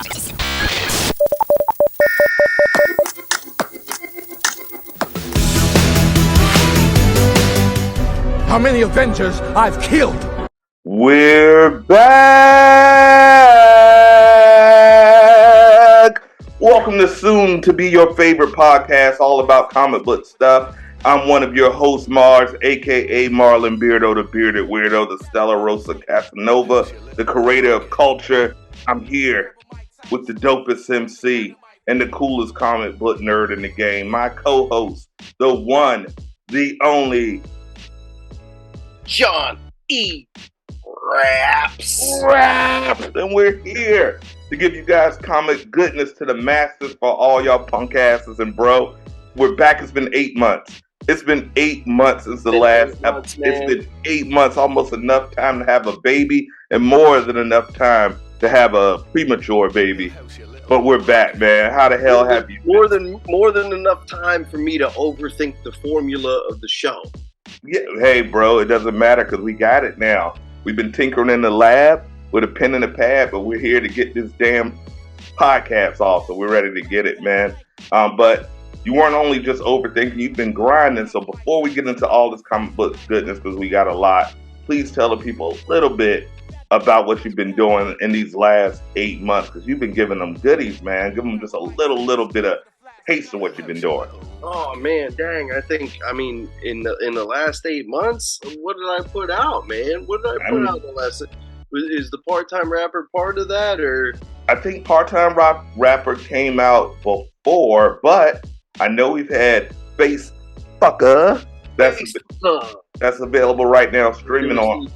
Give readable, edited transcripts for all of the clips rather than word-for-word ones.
How many Avengers I've killed? We're back! Welcome to Soon to Be Your Favorite Podcast, all about comic book stuff. I'm one of your hosts, Mars, a.k.a. Marlon Beardo, the Bearded Weirdo, the Stella Rosa Casanova, the creator of culture. I'm here with the dopest MC and the coolest comic book nerd in the game. My co-host, the one, the only, John E. Raps. And we're here to give you guys comic goodness to the masses for all y'all punk asses. And bro, we're back. It's been 8 months. It's been 8 months since the last episode. It's been 8 months, almost enough time to have a baby and more than enough time to have a premature baby. But we're back, man. How the hell have you been? More than enough time for me to overthink the formula of the show. Yeah, hey, bro, it doesn't matter because we got it now. We've been tinkering in the lab with a pen and a pad, but we're here to get this damn podcast off, so we're ready to get it, man. But you weren't only just overthinking, you've been grinding. So before we get into all this comic book goodness, because we got a lot, please tell the people a little bit about what you've been doing in these last 8 months, because you've been giving them goodies, man. Give them just a little bit of taste of what you've been doing. Oh man, dang! I mean, in the last 8 months, what did I put out, man? What did I put out the last? Is the part-time rapper part of that, or? I think part-time rapper came out before, but I know we've had Face Fucker. That's available right now, streaming on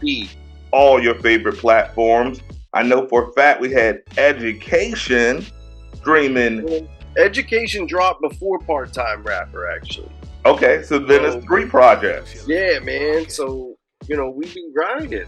all your favorite platforms. I know for a fact we had Education streaming. Education dropped before part-time rapper, actually. Okay, so then it's 3 projects. Yeah, man. So, we've been grinding,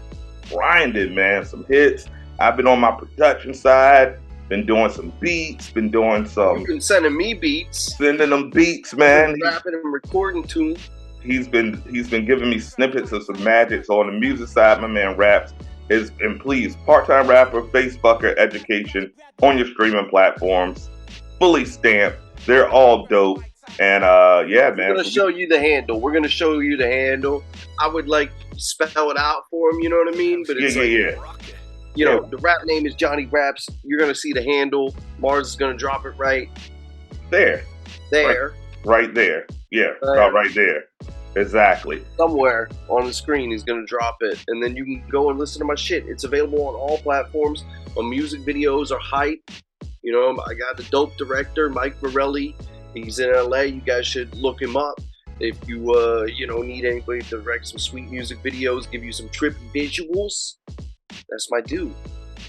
man. Some hits. I've been on my production side, been doing some beats, been doing some... You've been sending me beats. Sending them beats, man. Rapping and recording too. He's been giving me snippets of some magic. So on the music side, my man Raps and please, part-time rapper, Facefucker, Education on your streaming platforms. Fully stamped. They're all dope. And yeah, man. We're gonna show you the handle. I would like spell it out for him, you know what I mean? But it's the rap name is Johnny Raps. You're gonna see the handle. Mars is gonna drop it right there. Right there. Yeah, right there. Exactly. Somewhere on the screen he's gonna drop it. And then you can go and listen to my shit. It's available on all platforms. My music videos are hype. I got the dope director, Mike Morelli. He's in LA. You guys should look him up. If you, need anybody to direct some sweet music videos, give you some trippy visuals, that's my dude,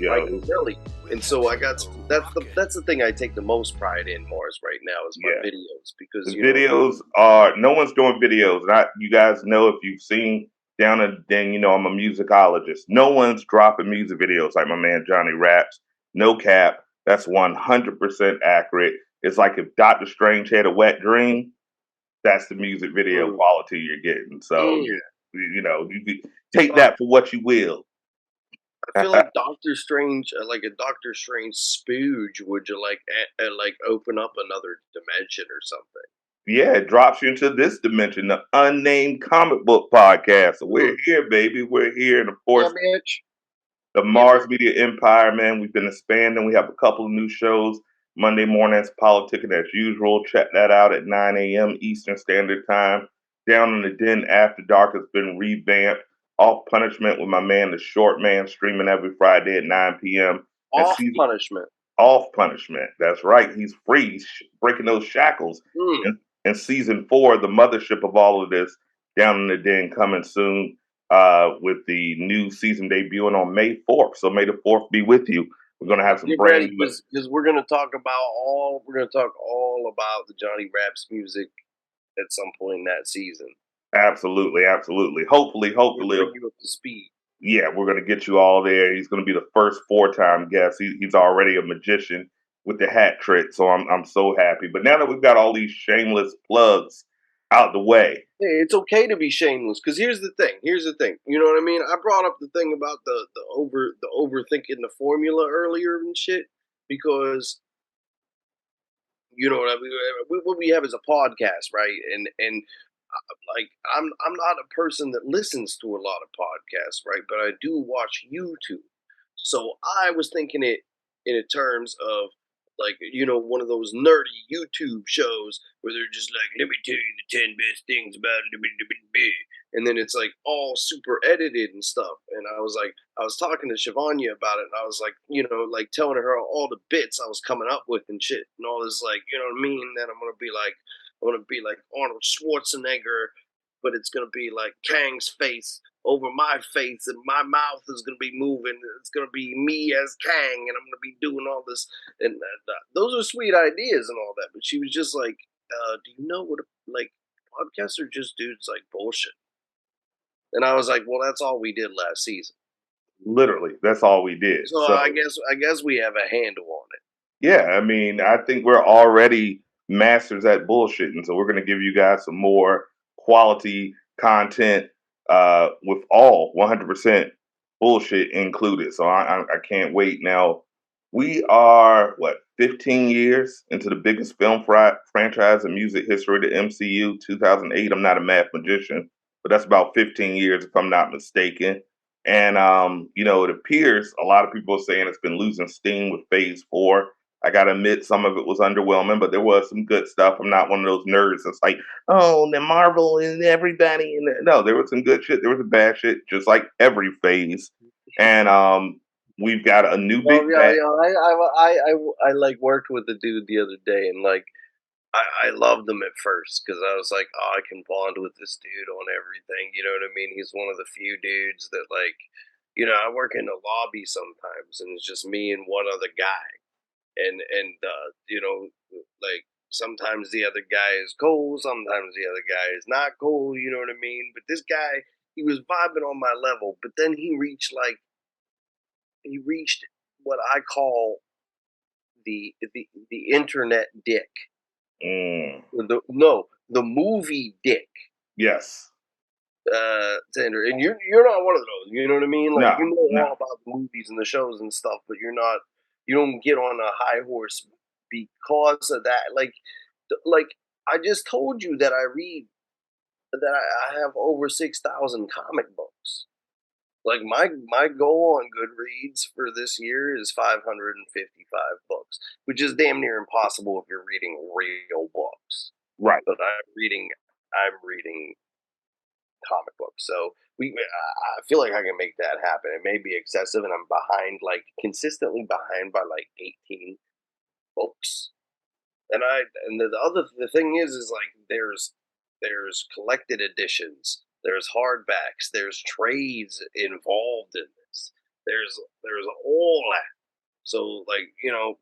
Mike Morelli. And so I got that's the thing I take the most pride in, Mars, right now is my videos, because the videos are no one's doing videos. You guys know if you've seen down a thing, I'm a musicologist. No one's dropping music videos like my man Johnny Raps. No cap. That's 100% accurate. It's like if Dr. Strange had a wet dream, that's the music video quality you're getting. So, you take that for what you will. I feel like Doctor Strange, like a Doctor Strange spooge, would you like open up another dimension or something? Yeah, it drops you into this dimension, the Unnamed Comic Book Podcast. So we're here, baby. We're here. And of course, the Mars Media Empire, man. We've been expanding. We have a couple of new shows. Monday mornings, politicking as usual. Check that out at 9 a.m. Eastern Standard Time. Down in the Den After Dark has been revamped. Off Punishment with my man, the Short Man, streaming every Friday at 9 p.m. Off Punishment. Off Punishment. That's right. He's free. He's breaking those shackles. In season 4, the mothership of all of this, Down in the Den, coming soon. With the new season debuting on May 4th. So May the 4th be with you. We're gonna have some brand new, because we're gonna talk all about the Johnny Raps music at some point in that season. Absolutely. Hopefully we'll bring you up to speed. Yeah, we're gonna get you all there. He's gonna be the first 4-time guest. He's already a magician with the hat trick, so I'm so happy. But now that we've got all these shameless plugs out the way. Hey, it's okay to be shameless, because here's the thing. You know what I mean? I brought up the thing about the overthinking the formula earlier and shit, because you know what we have is a podcast, right? And like I'm not a person that listens to a lot of podcasts, right? But I do watch YouTube. So I was thinking it in terms of like one of those nerdy YouTube shows where they're just like, let me tell you the 10 best things about it, and then it's like all super edited and stuff. And I was talking to Shivanya about it, and I was like, like telling her all the bits I was coming up with and shit, and all this like, you know what I mean? That I'm gonna be like Arnold Schwarzenegger, but it's gonna be like Kang's face over my face, and my mouth is gonna be moving. It's gonna be me as Kang, and I'm gonna be doing all this. And those are sweet ideas and all that. But she was just like, "Do you know what like podcasts are just dudes like bullshit?" And I was like, "Well, that's all we did last season. Literally, that's all we did. So So I guess we have a handle on it." yeah, I mean, I think we're already masters at bullshitting, so we're going to give you guys some more quality content with all 100% bullshit included. So I can't wait. Now, we are, what, 15 years into the biggest film franchise in music history, the MCU, 2008. I'm not a math magician, but that's about 15 years, if I'm not mistaken. And, it appears a lot of people are saying it's been losing steam with phase four. I gotta admit, some of it was underwhelming, but there was some good stuff. I'm not one of those nerds that's like, oh, the Marvel and everybody. No, there was some good shit. There was some bad shit, just like every phase. And we've got a new Well, big yeah, bad. yeah. I like worked with a dude the other day, and like I loved him at first because I was like, oh, I can bond with this dude on everything. You know what I mean? He's one of the few dudes that like, I work in the lobby sometimes, and it's just me and one other guy, and like sometimes the other guy is cool, sometimes the other guy is not cool. You know what I mean? But this guy, he was vibing on my level, but then he reached what I call the internet dick. Mm, The movie dick. yes. Xander, and you're not one of those. You know what I mean? Like No, you know no. all about the movies and the shows and stuff, but you don't get on a high horse because of that. Like I just told you that that I have over 6,000 comic books. Like my goal on Goodreads for this year is 555 books, which is damn near impossible if you're reading real books. Right. But I'm reading comic books, so I feel like I can make that happen. It may be excessive, and I'm behind, like consistently behind by like 18 books. And the thing is like there's collected editions, there's hardbacks, there's trades involved in this. There's all that. So like,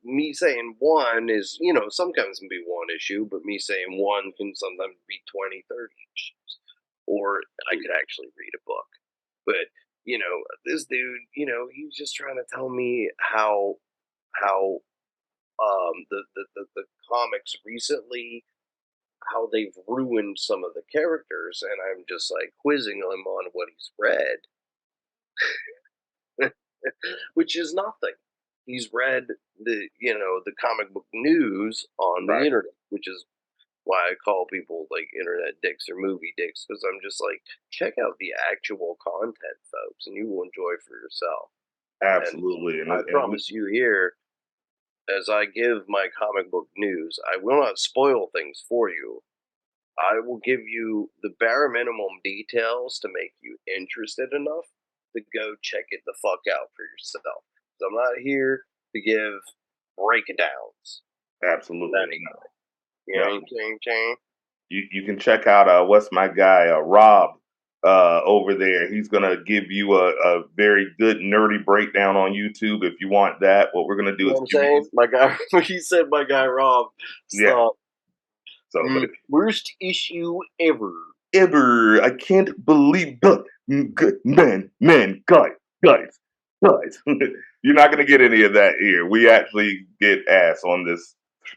me saying one is, sometimes can be one issue, but me saying one can sometimes be 20, 30 issues. Or I could actually read a book. But, this dude, he's just trying to tell me how the comics recently, how they've ruined some of the characters, and I'm just like quizzing him on what he's read, which is nothing. He's read the comic book news on the Right. internet, which is why I call people like internet dicks or movie dicks, because I'm just like, check out the actual content, folks, and you will enjoy for yourself. And Absolutely. I promise you here, as I give my comic book news, I will not spoil things for you. I will give you the bare minimum details to make you interested enough to go check it the fuck out for yourself. So I'm not here to give breakdowns. Absolutely. Anything. You know No. what I'm saying? You can check out what's my guy Rob over there. He's gonna give you a very good nerdy breakdown on YouTube if you want that. What we're gonna You do know is what I'm give you saying? My guy, he said my guy Rob. yeah. Stop. So but if Worst issue ever. ever I can't believe that guys you're not gonna get any of that here. We actually get ass on this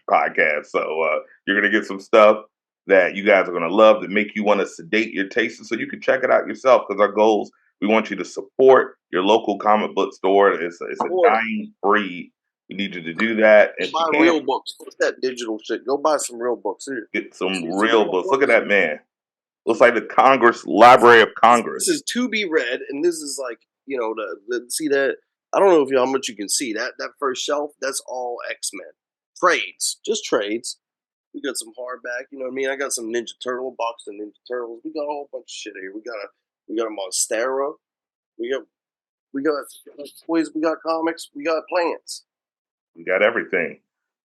podcast. So you're gonna get some stuff that you guys are gonna love that make you want to sedate your tastes so you can check it out yourself because our goals, we want you to support your local comic book store. It's a dying breed We need you to do that. If Buy you real can't, books. Fuck that digital shit. Go buy some real books. Here. get some See real real books. Look at books. that man. Looks like the Congress Library of Congress. This is to be read, and this is like, you know, the see that. I don't know if how much you can see that first shelf. That's all X-Men trades, just trades. We got some hardback, you know what I mean. I got some Ninja Turtle box and Ninja Turtles. We got a whole bunch of shit here. We got a Monstera. We got toys. We got comics. We got plants. We got everything.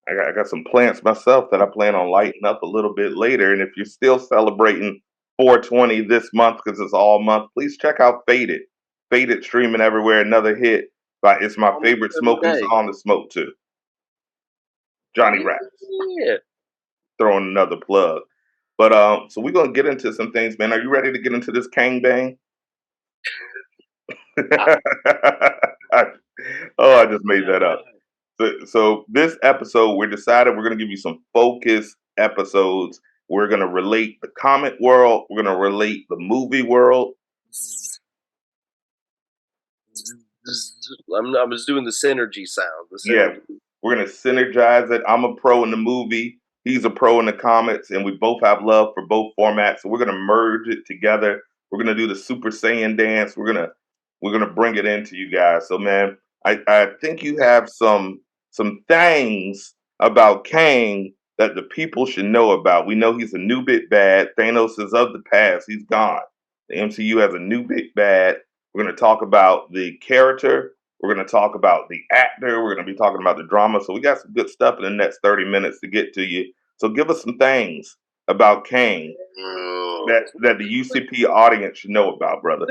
I got some plants myself that I plan on lighting up a little bit later. And if you're still celebrating 420 this month because it's all month, please check out Faded. Faded streaming everywhere. Another hit. But it's my favorite smoking song to smoke to. Johnny Raps. Yeah. Throwing another plug. But so we're gonna get into some things, man. Are you ready to get into this Kang bang? I just made that up. So this episode, we're decided we're going to give you some focused episodes. We're going to relate the comic world. We're going to relate the movie world. I'm just doing the synergy sound. Yeah, we're going to synergize it. I'm a pro in the movie. He's a pro in the comics, and we both have love for both formats. So we're going to merge it together. We're going to do the Super Saiyan dance. We're gonna bring it into you guys. So, man, I think you have some things about Kang that the people should know about. We know he's a new big bad. Thanos is of the past. He's gone. The MCU has a new big bad. We're going to talk about the character. We're going to talk about the actor. We're going to be talking about the drama. So we got some good stuff in the next 30 minutes to get to you. So give us some things about Kang that the UCP audience should know about, brother.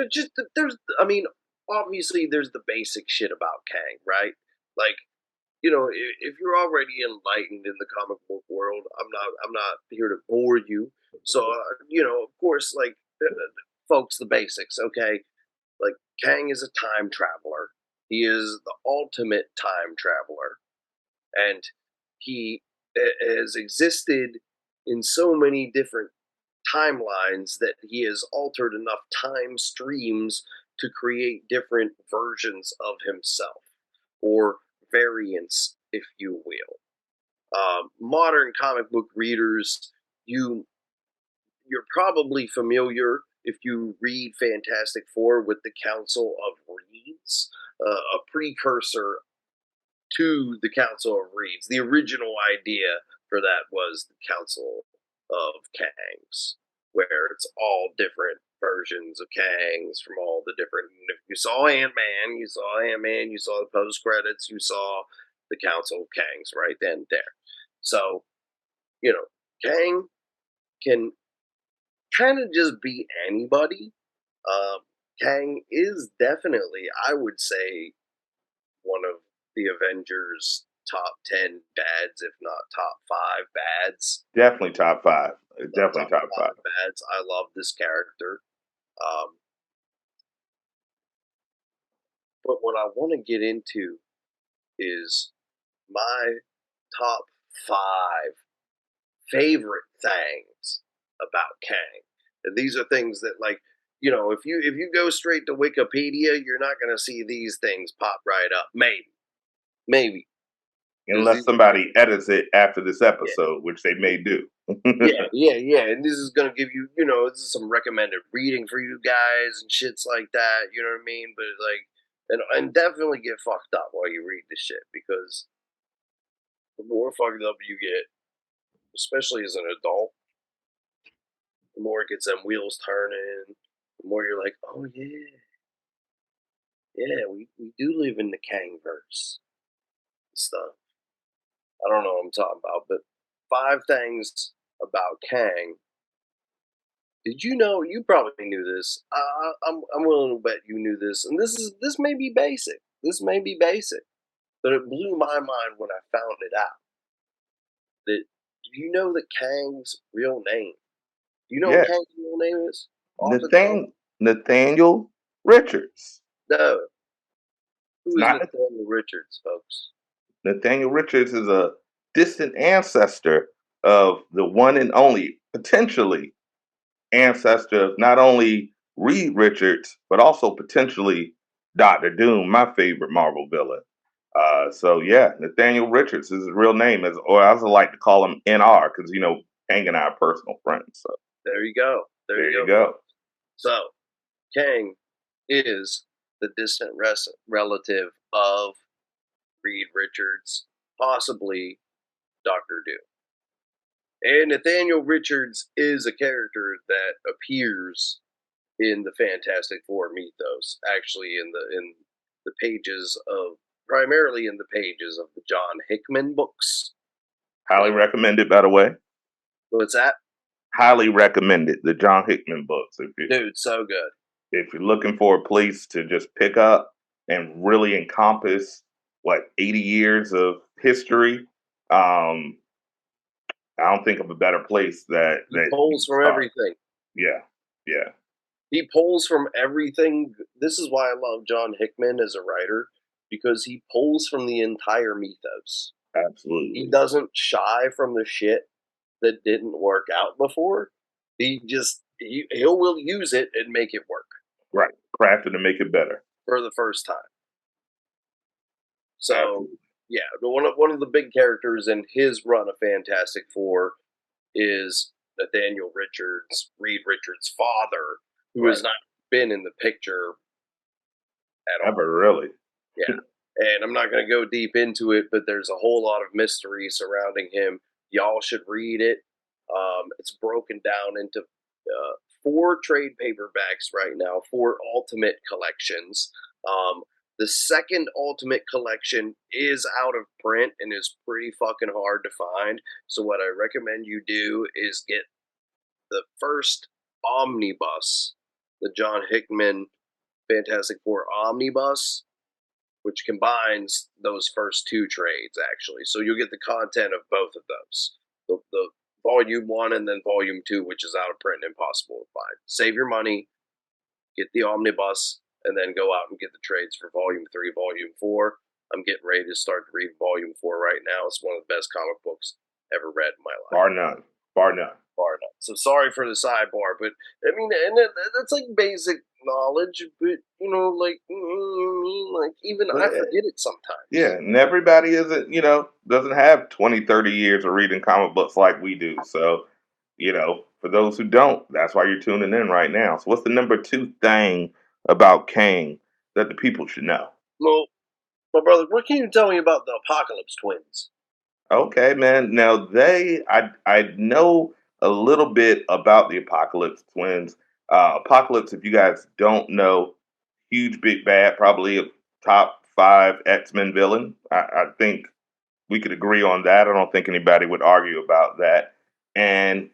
I mean, obviously there's the basic shit about Kang, right? Like, you know, if you're already enlightened in the comic book world, I'm not here to bore you. So, you know, of course, like, folks, the basics, okay? Like, Kang is a time traveler. He is the ultimate time traveler. And he has existed in so many different timelines that he has altered enough time streams to create different versions of himself, or variants, if you will. Modern comic book readers, you're probably familiar, if you read Fantastic Four, with the Council of Reeds, a precursor to the Council of Reeds. The original idea for that was the Council of Kangs, where it's all different versions of Kangs from all the different. If you saw Ant-Man, you saw the post credits, you saw the Council of Kangs right then and there. So, you know, Kang can kind of just be anybody. Kang is definitely, I would say, one of the Avengers' top 10 bads, if not top 5 bads. Definitely top 5. Definitely top 5 bads. I love this character. But what I want to get into is my top 5 favorite things about Kang. And these are things that, like, you know, if you go straight to Wikipedia, you're not going to see these things pop right up. Maybe. Unless somebody edits it after this episode, which they may do. yeah. And this is going to give you, you know, this is some recommended reading for you guys and shits like that. You know what I mean? But, like, and definitely get fucked up while you read this shit, because the more fucked up you get, especially as an adult, the more it gets them wheels turning, the more you're like, oh yeah, we do live in the Kangverse stuff. I don't know what I'm talking about, but 5 things about Kang. Did you know? You probably knew this. I'm willing to bet you knew this, and this may be basic. This may be basic, but it blew my mind when I found it out. That, do you know that Kang's real name? Do you know what Kang's real name is? Nathaniel Richards. No. Who is Nathaniel Richards, folks? Nathaniel Richards is a distant ancestor of the one and only, potentially, ancestor of not only Reed Richards, but also potentially Dr. Doom, my favorite Marvel villain. So yeah, Nathaniel Richards is his real name, or I also like to call him NR because Kang and I are personal friends. So There you go. there you go. So, Kang is the distant relative of Reed Richards, possibly Doctor Doom. And Nathaniel Richards is a character that appears in the Fantastic Four mythos, actually in the pages of primarily in the pages of the John Hickman books. Highly recommended, by the way. What's that? Highly recommended the John Hickman books. Dude, so good. If you're looking for a place to just pick up and really encompass 80 years of history, I don't think of a better place that He pulls from everything. Yeah. He pulls from everything. This is why I love John Hickman as a writer, because he pulls from the entire mythos. Absolutely. He doesn't shy from the shit that didn't work out before. He will use it and make it work. Right. Craft it and make it better. For the first time. So absolutely. Yeah, one of the big characters in his run of Fantastic Four is Nathaniel Richards, Reed Richards' father, who has not been in the picture at all. Ever, really. Yeah. And I'm not going to go deep into it, but there's a whole lot of mystery surrounding him. Y'all should read it. It's broken down into 4 trade paperbacks right now, 4 Ultimate collections. The second Ultimate collection is out of print and is pretty fucking hard to find. So what I recommend you do is get the first omnibus, the John Hickman Fantastic Four omnibus, which combines those first 2 trades, actually. So you'll get the content of both of those. The volume 1 and then volume 2, which is out of print and impossible to find. Save your money, get the omnibus, and then go out and get the trades for volume 3, volume 4. I'm getting ready to start to read volume 4 right now. It's one of the best comic books ever read in my life. Bar none. So sorry for the sidebar, but I mean, and that's like basic knowledge, but like even I forget it sometimes. Yeah, and everybody doesn't have 20, 30 years of reading comic books like we do. So, for those who don't, that's why you're tuning in right now. So what's the number 2 thing about Kang that the people should know? Well, my brother, what can you tell me about the Apocalypse Twins? Okay, man. Now I know a little bit about the Apocalypse Twins. Apocalypse, if you guys don't know, huge big bad, probably a top 5 X-Men villain. I think we could agree on that. I don't think anybody would argue about that. And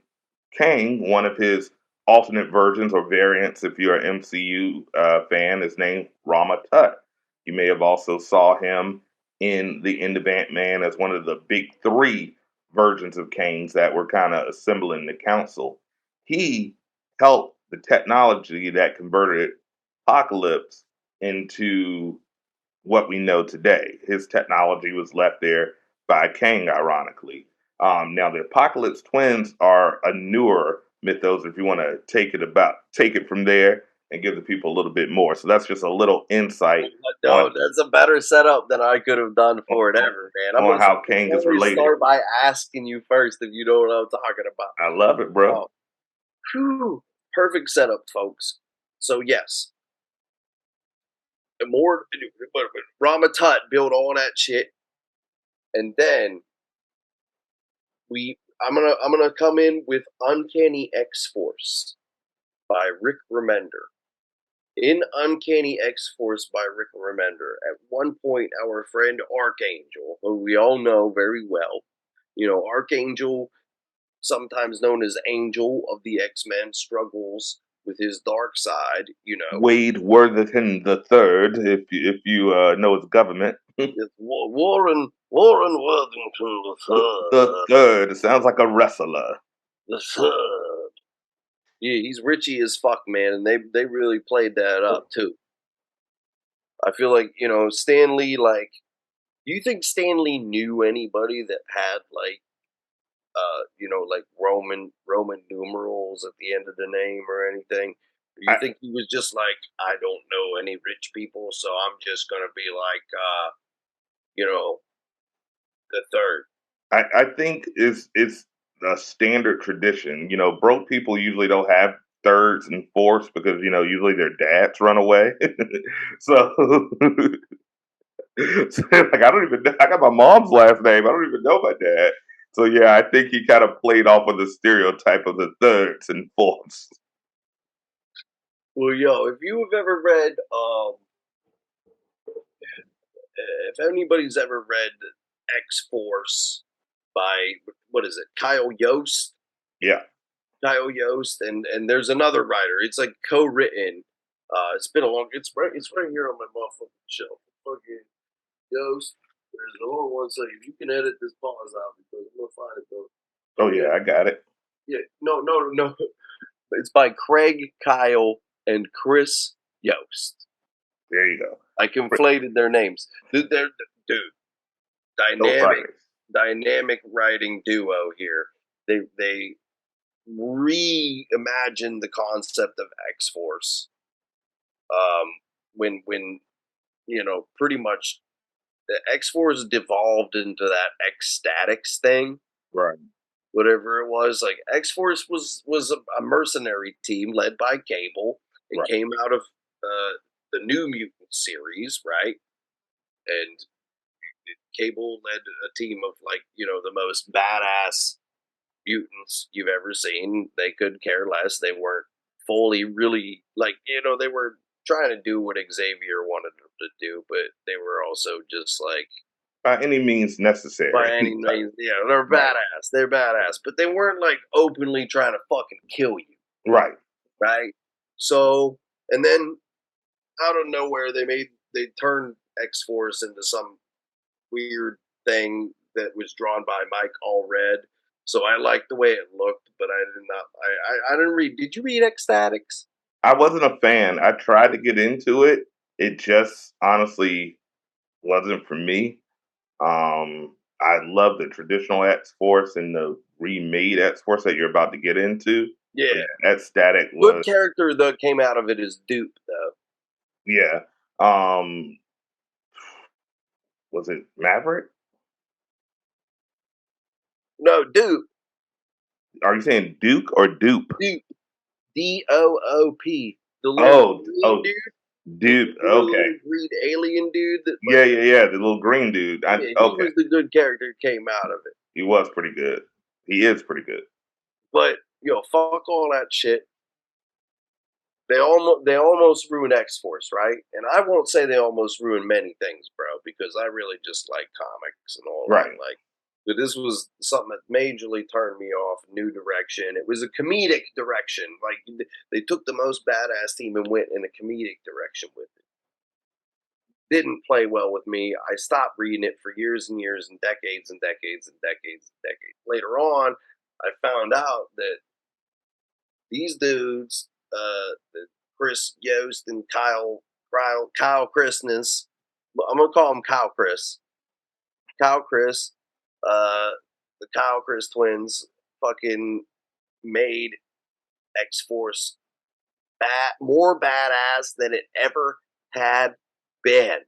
Kang, one of his alternate versions or variants, if you're an MCU fan, is named Rama Tut. You may have also saw him in the End of Ant-Man as one of the big 3 versions of Kangs that were kind of assembling the council. He helped the technology that converted Apocalypse into what we know today. His technology was left there by Kang, ironically. Now, the Apocalypse Twins are a newer mythos. If you want to take it from there and give the people a little bit more. So that's just a little insight. No, that's a better setup than I could have done for it ever, man. I'm on how Kang is related. Start by asking you first if you know what I'm talking about. I love it, bro. Perfect setup, folks. So yes, Rama Tut built all that shit, and then I'm gonna come in with Uncanny X-Force by Rick Remender. In Uncanny X-Force by Rick Remender, at one point, our friend Archangel, who we all know very well, Archangel, sometimes known as Angel of the X-Men, struggles with his dark side, Wade Worthington the Third, if you know his government. Warren Worthington the Third. The Third. It sounds like a wrestler. The Third. Yeah, he's Richie as fuck, man, and they really played that up too. I feel like Stan Lee. Like, do you think Stan Lee knew anybody that had like Roman numerals at the end of the name or anything? Do you think he was just like, I don't know any rich people, so I'm just gonna be like the third. I think it's a standard tradition. Broke people usually don't have thirds and fourths because usually their dads run away. so, so like I don't even know. I got my mom's last name. I don't even know my dad. So yeah, I think he kind of played off of the stereotype of the thirds and fourths. Well, if you have ever read, if anybody's ever read X Force by what is it, Kyle Yost? Yeah. Kyle Yost, and there's another writer. It's like co-written. It's been a long. It's right here on my motherfucking shelf. Fucking Yost. There's hold on one second. You can edit this pause out because I'm gonna find it though. Oh yeah, I got it. Yeah, no. It's by Craig Kyle and Chris Yost. There you go. I conflated their names. Dude, dynamic writing duo here. They reimagined the concept of X Force. When pretty much the X Force devolved into that Ecstatics thing, Right. whatever it was. Like X Force was a mercenary team led by Cable. It Right. came out of the New Mutant series, right? And Cable led a team of the most badass mutants you've ever seen. They could care less. They weren't fully really they were trying to do what Xavier wanted them to do, but they were also just like By any means necessary. by any means, they're badass. They're badass, but they weren't like openly trying to fucking kill you, Right. right? So, and then out of nowhere, they turned X Force into some weird thing that was drawn by Mike Allred. So I liked the way it looked, but I did not. I didn't read. Did you read Ecstatics? I wasn't a fan. I tried to get into it. It just honestly wasn't for me. I love the traditional X Force and the remade X Force that you're about to get into. Yeah. That static Good was character that came out of it is Dupe, though. yeah. Was it Maverick? No, Dupe. Are you saying Duke or Dupe? Dupe. DOOP. The Oh, little dude. Duke. The Okay. little green alien dude. That, Yeah. The little green dude. Yeah, he was the good character that came out of it. He was pretty good. He is pretty good. But fuck all that shit. They almost ruined X Force, right? And I won't say they almost ruined many things, bro, because I really just like comics and all Right. that. But this was something that majorly turned me off. New direction. It was a comedic direction. Like they took the most badass team and went in a comedic direction with it. Didn't play well with me. I stopped reading it for years and years and decades and decades and decades and decades. Later on, I found out that these dudes, Chris Yost and Kyle Christmas, I'm gonna call him Kyle Chris. Kyle Chris, the Kyle Chris twins, fucking made X Force more badass than it ever had been.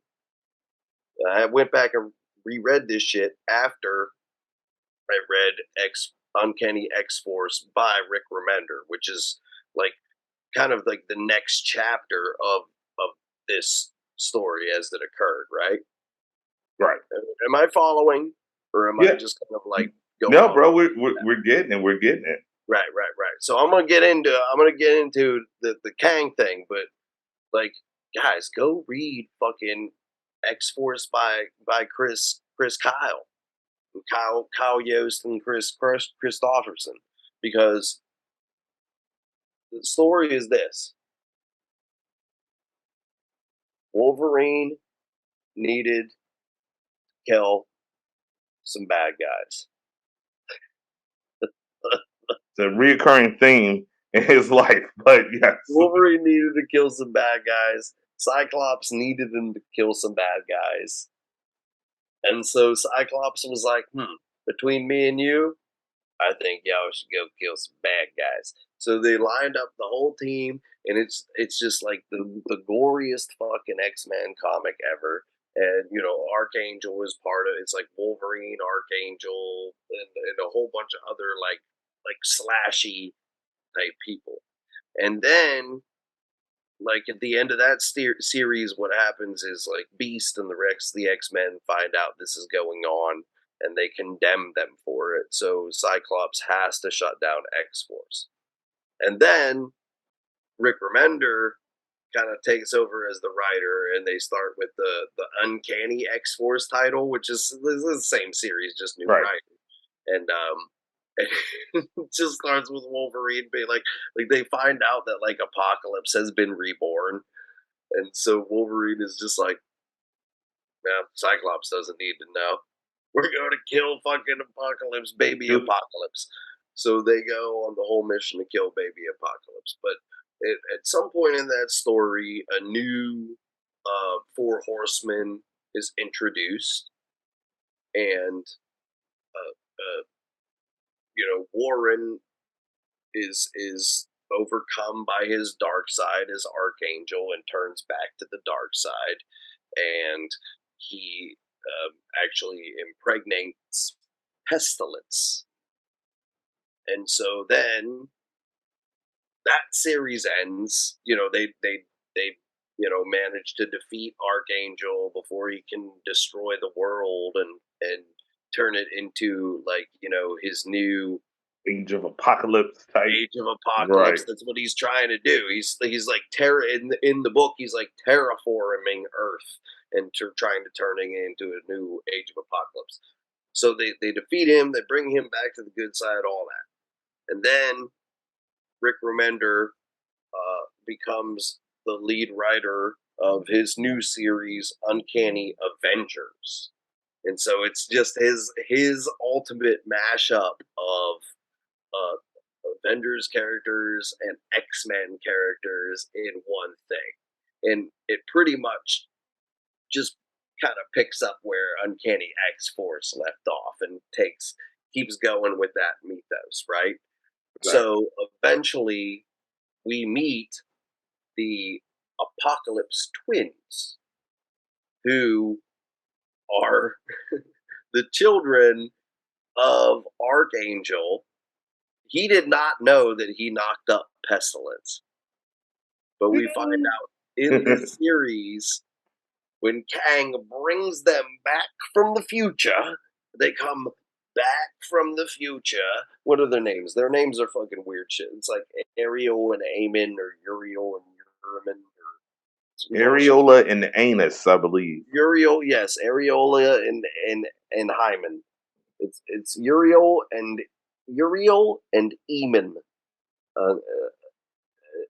I went back and reread this shit after I read Uncanny X Force by Rick Remender, which is like kind of like the next chapter of this story as it occurred, right? Right. Am I following, or am I just kind of like going? No, bro, we're getting it. We're getting it. Right. So I'm gonna get into the Kang thing, but like, guys, go read fucking X Force by Chris Kyle. Kyle Yost and Chris Christopherson, because the story is this: Wolverine needed to kill some bad guys. It's a reoccurring theme in his life, but yes, Wolverine needed to kill some bad guys. Cyclops needed him to kill some bad guys, and so Cyclops was like, between me and you, I think y'all should go kill some bad guys. So they lined up the whole team, and it's just like the goriest fucking X-Men comic ever. And Archangel is part of it's like Wolverine, Archangel, and a whole bunch of other like slashy type people. And then like at the end of that series, what happens is like Beast and the X-Men find out this is going on, and they condemn them for it. So Cyclops has to shut down X-Force. And then Rick Remender kind of takes over as the writer, and they start with the Uncanny X-Force title, which is the same series, just new writing. And it just starts with Wolverine being like they find out that like Apocalypse has been reborn, and so Wolverine is just like, man, Cyclops doesn't need to know. We're going to kill fucking Apocalypse, baby Apocalypse. So they go on the whole mission to kill baby Apocalypse. But at some point in that story, a new Four Horsemen is introduced, and Warren is overcome by his dark side as Archangel and turns back to the dark side, and he actually impregnates Pestilence. And so then that series ends. They manage to defeat Archangel before he can destroy the world and turn it into his new Age of Apocalypse type. Age of Apocalypse. Right. That's what he's trying to do. He's like in the book. He's like terraforming Earth and trying to turn it into a new Age of Apocalypse. So they defeat him. They bring him back to the good side. All that, and then Rick Remender becomes the lead writer of his new series, Uncanny Avengers. And so it's just his ultimate mashup of Avengers characters and X-Men characters in one thing. And it pretty much just kind of picks up where Uncanny X-Force left off and keeps going with that mythos, right? So eventually we meet the Apocalypse twins, who are the children of Archangel. He did not know that he knocked up Pestilence, but we find out in the series when Kang brings them back from the future. They come back from the future. What are their names? Their names are fucking weird shit. It's like Ariel and Amen, or Uriel and Uriman, Areola and Anus, I believe. Uriel, yes, Areola and Hymen. It's Uriel and Eamon.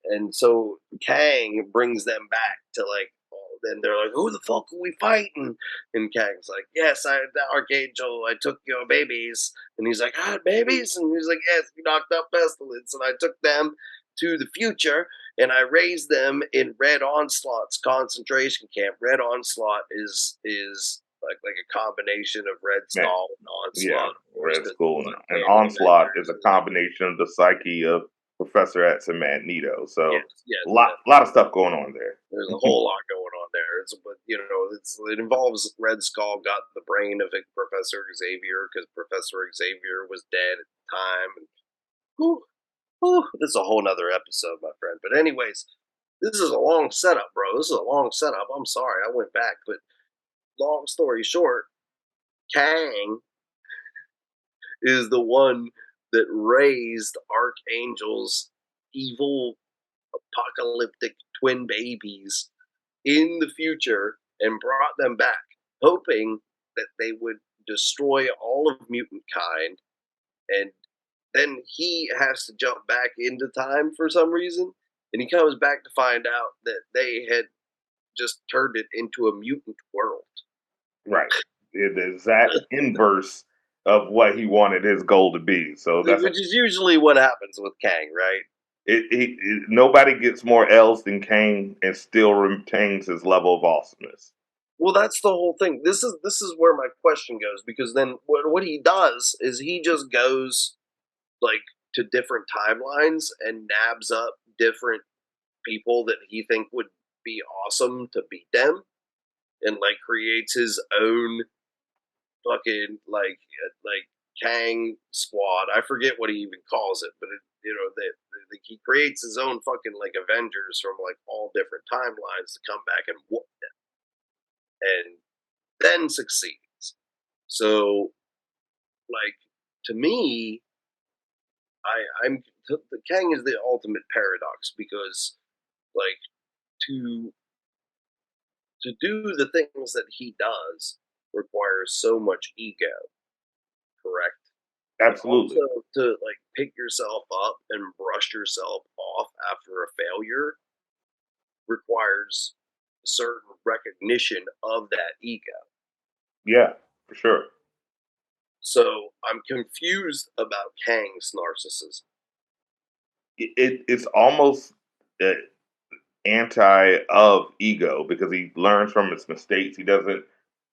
And so Kang brings them back to then they're like, who the fuck are we fighting? And Kang's like, yes, the Archangel, I took your babies. And he's like, babies? And he's like, yes, you knocked out Pestilence, and I took them to the future, and I raised them in Red Onslaught's concentration camp. Red Onslaught is like a combination of Red Skull and Onslaught. Yeah, Red Skull and Onslaught is a combination of the psyche of Professor X and Magneto. So a lot of stuff going on there. There's a whole lot going on there. It involves Red Skull got the brain of Professor Xavier, because Professor Xavier was dead at the time. And, this is a whole nother episode, my friend. But anyways, this is a long setup, bro. This is a long setup. I'm sorry, I went back, but long story short, Kang is the one that raised Archangel's evil apocalyptic twin babies in the future and brought them back, hoping that they would destroy all of mutant kind. And then he has to jump back into time for some reason, and he comes back to find out that they had just turned it into a mutant world. Right. The exact inverse of what he wanted his goal to be. So which is usually what happens with Kang, right? Nobody gets more L's than Kang and still retains his level of awesomeness. Well, that's the whole thing. This is where my question goes, because then what he does is he just goes to different timelines and nabs up different people that he think would be awesome to beat them. and like creates his own fucking like Kang squad. I forget what he even calls it, but that he creates his own fucking like Avengers from like all different timelines to come back and whoop them, and then succeeds. So, like to me, I'm the Kang is the ultimate paradox because like to to do the things that he does requires so much ego, correct? But Absolutely. also to like pick yourself up and brush yourself off after a failure requires a certain recognition of that ego. Yeah, for sure. So I'm confused about Kang's narcissism. It's almost uh, anti of ego because he learns from his mistakes. He doesn't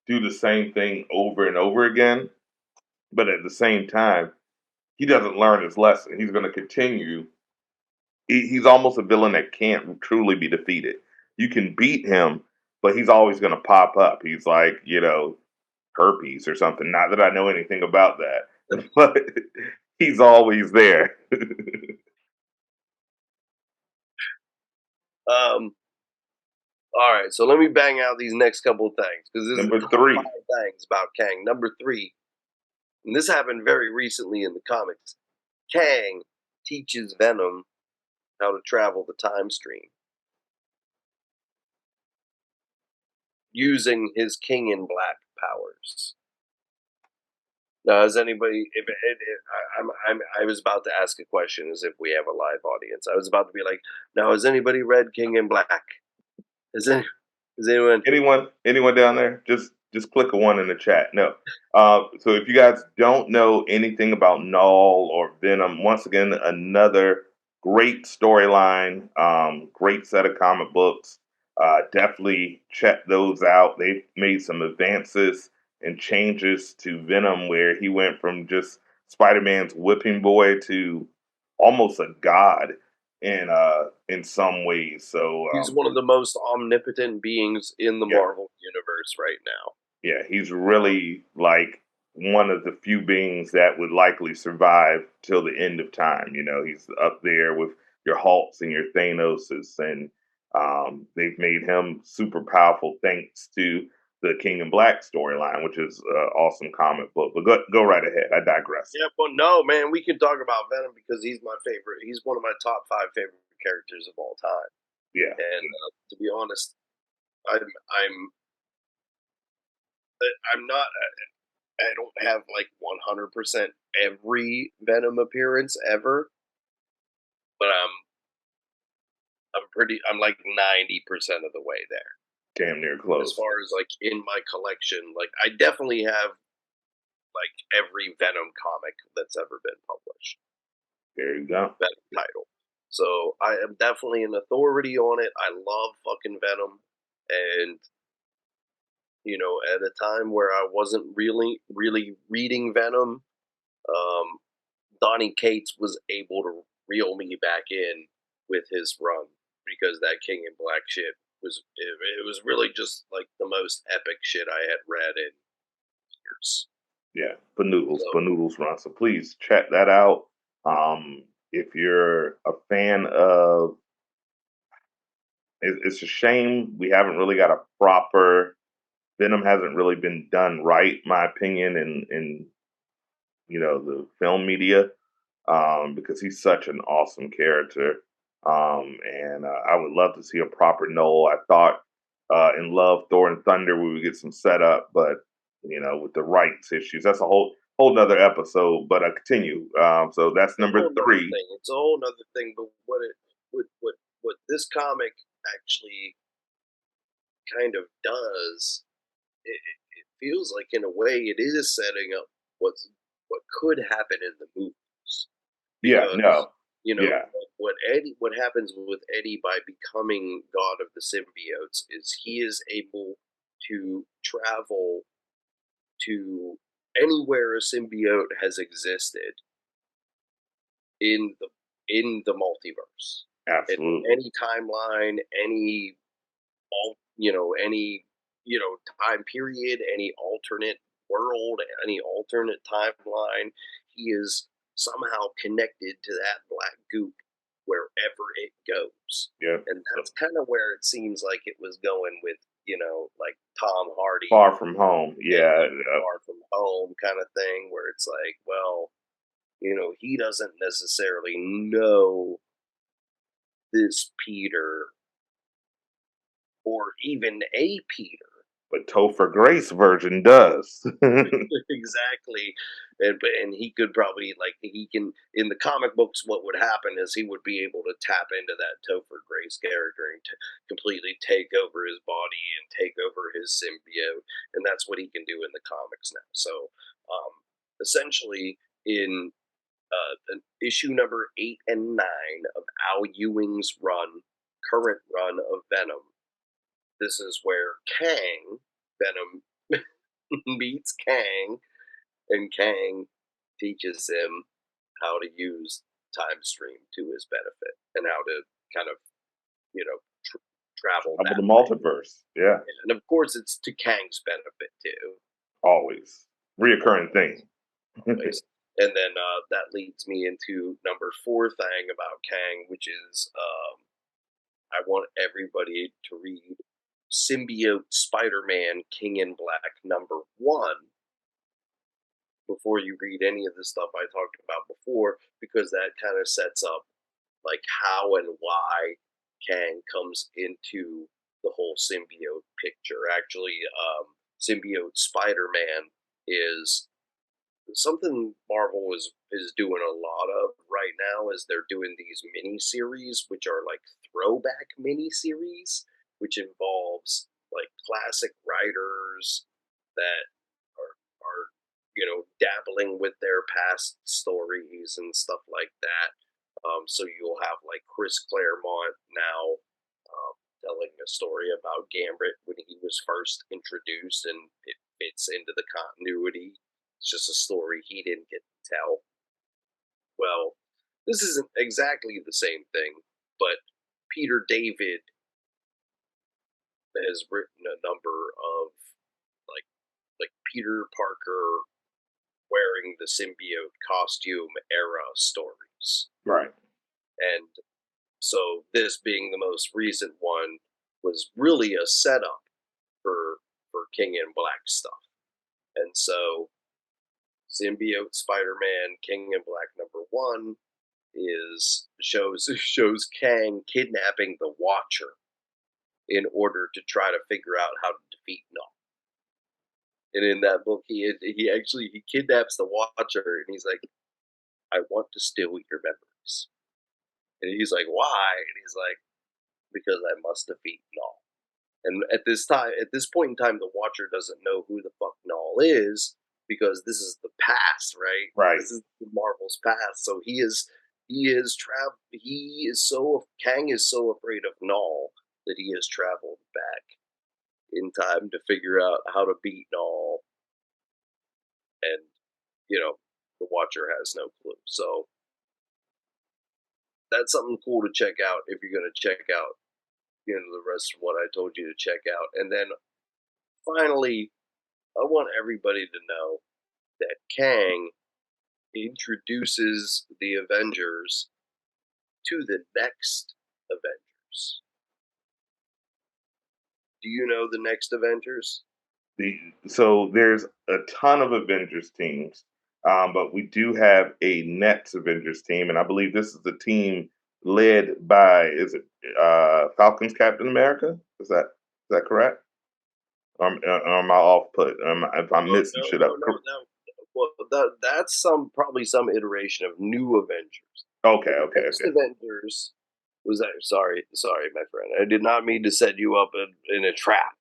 do the same thing over and over again, but at the same time, he doesn't learn his lesson. He's going to continue. He's almost a villain that can't truly be defeated. You can beat him, but he's always going to pop up. He's like, herpes or something. Not that I know anything about that, but he's always there. All right, so let me bang out these next couple of things because this is Number top three. 5 things about Kang. Number 3, and this happened very recently in the comics. Kang teaches Venom how to travel the time stream using his King in Black powers. Now, has anybody? I was about to ask a question as if we have a live audience. I was about to be like, now, has anybody read King in Black? Is anyone? Anyone down there? Just click a one in the chat. No. So if you guys don't know anything about Null or Venom, once again, another great storyline, great set of comic books. Definitely check those out. They've made some advances and changes to Venom where he went from just Spider-Man's whipping boy to almost a god in some ways. So He's one of the most omnipotent beings in the yeah, Marvel universe right now. yeah, he's really like one of the few beings that would likely survive till the end of time. He's up there with your Hulks and your Thanoses, and they've made him super powerful thanks to the King in Black storyline, which is an awesome comic book. But go right ahead. I digress. Yeah, but no, man, we can talk about Venom because he's my favorite. He's one of my top 5 favorite characters of all time. Yeah, And to be honest, I'm not. I don't have like 100% every Venom appearance ever, but I'm like 90% of the way there. damn near As close. far as like in my collection, like I definitely have like every Venom comic that's ever been published. There you go. Venom title. So I am definitely an authority on it. I love fucking Venom, and at a time where I wasn't really reading Venom, um, Donny Cates was able to reel me back in with his run because that King in Black shit it was really just like the most epic shit I had read in years. Yeah, Banoodles, So Banoodles run. So please check that out. If you're a fan of, it's a shame we haven't really got a proper Venom hasn't really been done right, my opinion, in the film media, because he's such an awesome character. And I would love to see a proper Noel. I thought in Love, Thor, and Thunder we would get some setup, but with the rights issues, that's a whole nother episode. But I continue. So that's it's a number whole nother 3. thing. It's a whole nother thing. But what this comic actually kind of does, it feels like in a way it is setting up what could happen in the movies Yeah, because no, you know yeah, what happens with Eddie by becoming God of the symbiotes is he is able to travel to anywhere a symbiote has existed in the multiverse, in absolutely. any timeline, any all any time period, any alternate world, any alternate timeline. He is somehow connected to that black goop wherever it goes. Yeah. And that's kind of where it seems like it was going with, like Tom Hardy. Far From Home. Yeah. Far From Home kind of thing, where it's like, well, he doesn't necessarily know this Peter or even a Peter. But Topher Grace version does. Exactly. And he could probably, he can, in the comic books, what would happen is he would be able to tap into that Topher Grace character and completely take over his body and take over his symbiote. And that's what he can do in the comics now. So, essentially, in issue number 8 and 9 of Al Ewing's current run of Venom, this is where Venom, meets Kang, and Kang teaches him how to use Time Stream to his benefit and how to kind of, travel the multiverse. Yeah. And of course, it's to Kang's benefit too. Always. Reoccurring thing. Always. And then that leads me into number 4 thing about Kang, which is I want everybody to read Symbiote Spider-Man King in Black number 1 before you read any of the stuff I talked about before, because that kind of sets up how and why Kang comes into the whole symbiote picture. Actually, Symbiote Spider-Man is something Marvel is doing a lot of right now. Is they're doing these mini series, which are throwback mini series, which involves classic writers that are dabbling with their past stories and stuff like that. So you'll have Chris Claremont now telling a story about Gambit when he was first introduced, and it fits into the continuity. It's just a story he didn't get to tell. Well, this isn't exactly the same thing, but Peter David has written a number of like Peter Parker wearing the symbiote costume era stories. Right. And so this being the most recent one was really a setup for King in Black stuff. And so Symbiote Spider-Man King in Black number 1 shows Kang kidnapping the Watcher in order to try to figure out how to defeat Null. And in that book, he kidnaps the Watcher, and he's like, "I want to steal your memories." And he's like, "Why?" And he's like, "Because I must defeat Null." And at this point in time, the Watcher doesn't know who the fuck Null is, because this is the past, right? Right. This is Marvel's past. So Kang is so afraid of Null that he has traveled back in time to figure out how to beat Null. And, the Watcher has no clue. So that's something cool to check out if you're going to check out, the rest of what I told you to check out. And then finally, I want everybody to know that Kang introduces the Avengers to the next Avengers. Do you know the next Avengers? So there's a ton of Avengers teams, but we do have a next Avengers team, and I believe this is the team led by, is it Falcon's Captain America? Is that correct? Or am I off put? If I'm missing shit up. No. Well, that's probably some iteration of New Avengers. Okay. Next Avengers was that? Sorry, my friend. I did not mean to set you up in a trap.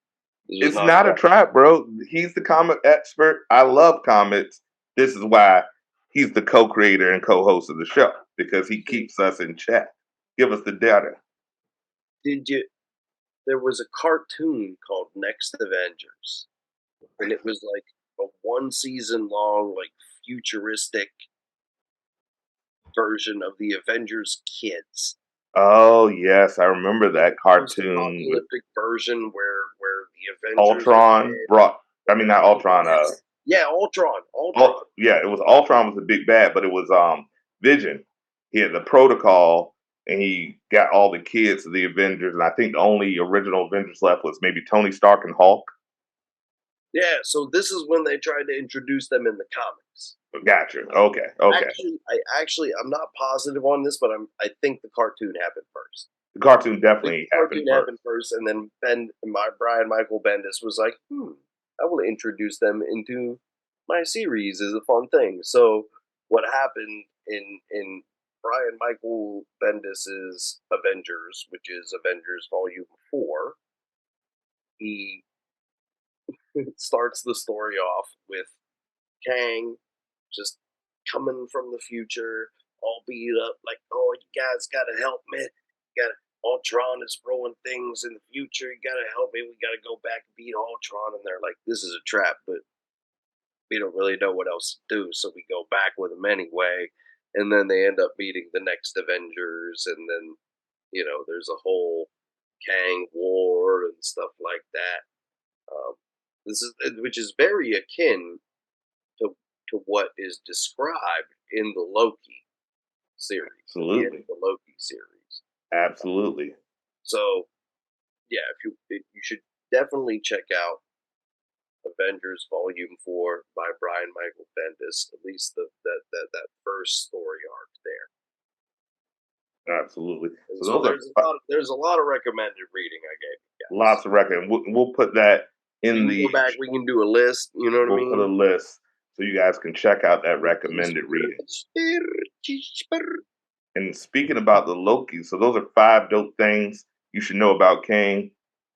It's not a trap, bro. He's the comic expert. I love comics. This is why he's the co-creator and co-host of the show, because he keeps us in check. Give us the data. There was a cartoon called Next Avengers, and it was a 1 season long, futuristic version of the Avengers Kids. Oh yes, I remember that cartoon. Apocalyptic version where the Avengers. Ultron brought. I mean, not Ultron. Yeah, Ultron. Yeah, it was Ultron was the big bad, but it was Vision. He had the protocol, and he got all the kids of the Avengers, and I think the only original Avengers left was maybe Tony Stark and Hulk. Yeah, so this is when they tried to introduce them in the comics. Gotcha. Okay. I'm not positive on this, but I think the cartoon happened first. The cartoon definitely happened first, and then Brian Michael Bendis was like, I will introduce them into my series as a fun thing. So what happened in Brian Michael Bendis's Avengers, which is Avengers Volume 4, he starts the story off with Kang just coming from the future, all beat up, like, oh, you guys gotta help me. Ultron is throwing things in the future. You gotta help me. We gotta go back and beat Ultron. And they're like, this is a trap, but we don't really know what else to do. So we go back with them anyway. And then they end up beating the next Avengers. And then, there's a whole Kang war and stuff like that. Which is very akin to what is described in the Loki series. Absolutely. In the Loki series. Absolutely. So, yeah, you should definitely check out Avengers Volume 4 by Brian Michael Bendis. At least that first story arc there. Absolutely. So there's a lot of recommended reading I gave you guys. Lots of recommended. We'll put that in the. Go back. We can do a list. You know what I mean? We'll put a list so you guys can check out that recommended reading. And speaking about the Loki, so those are 5 dope things you should know about Kang.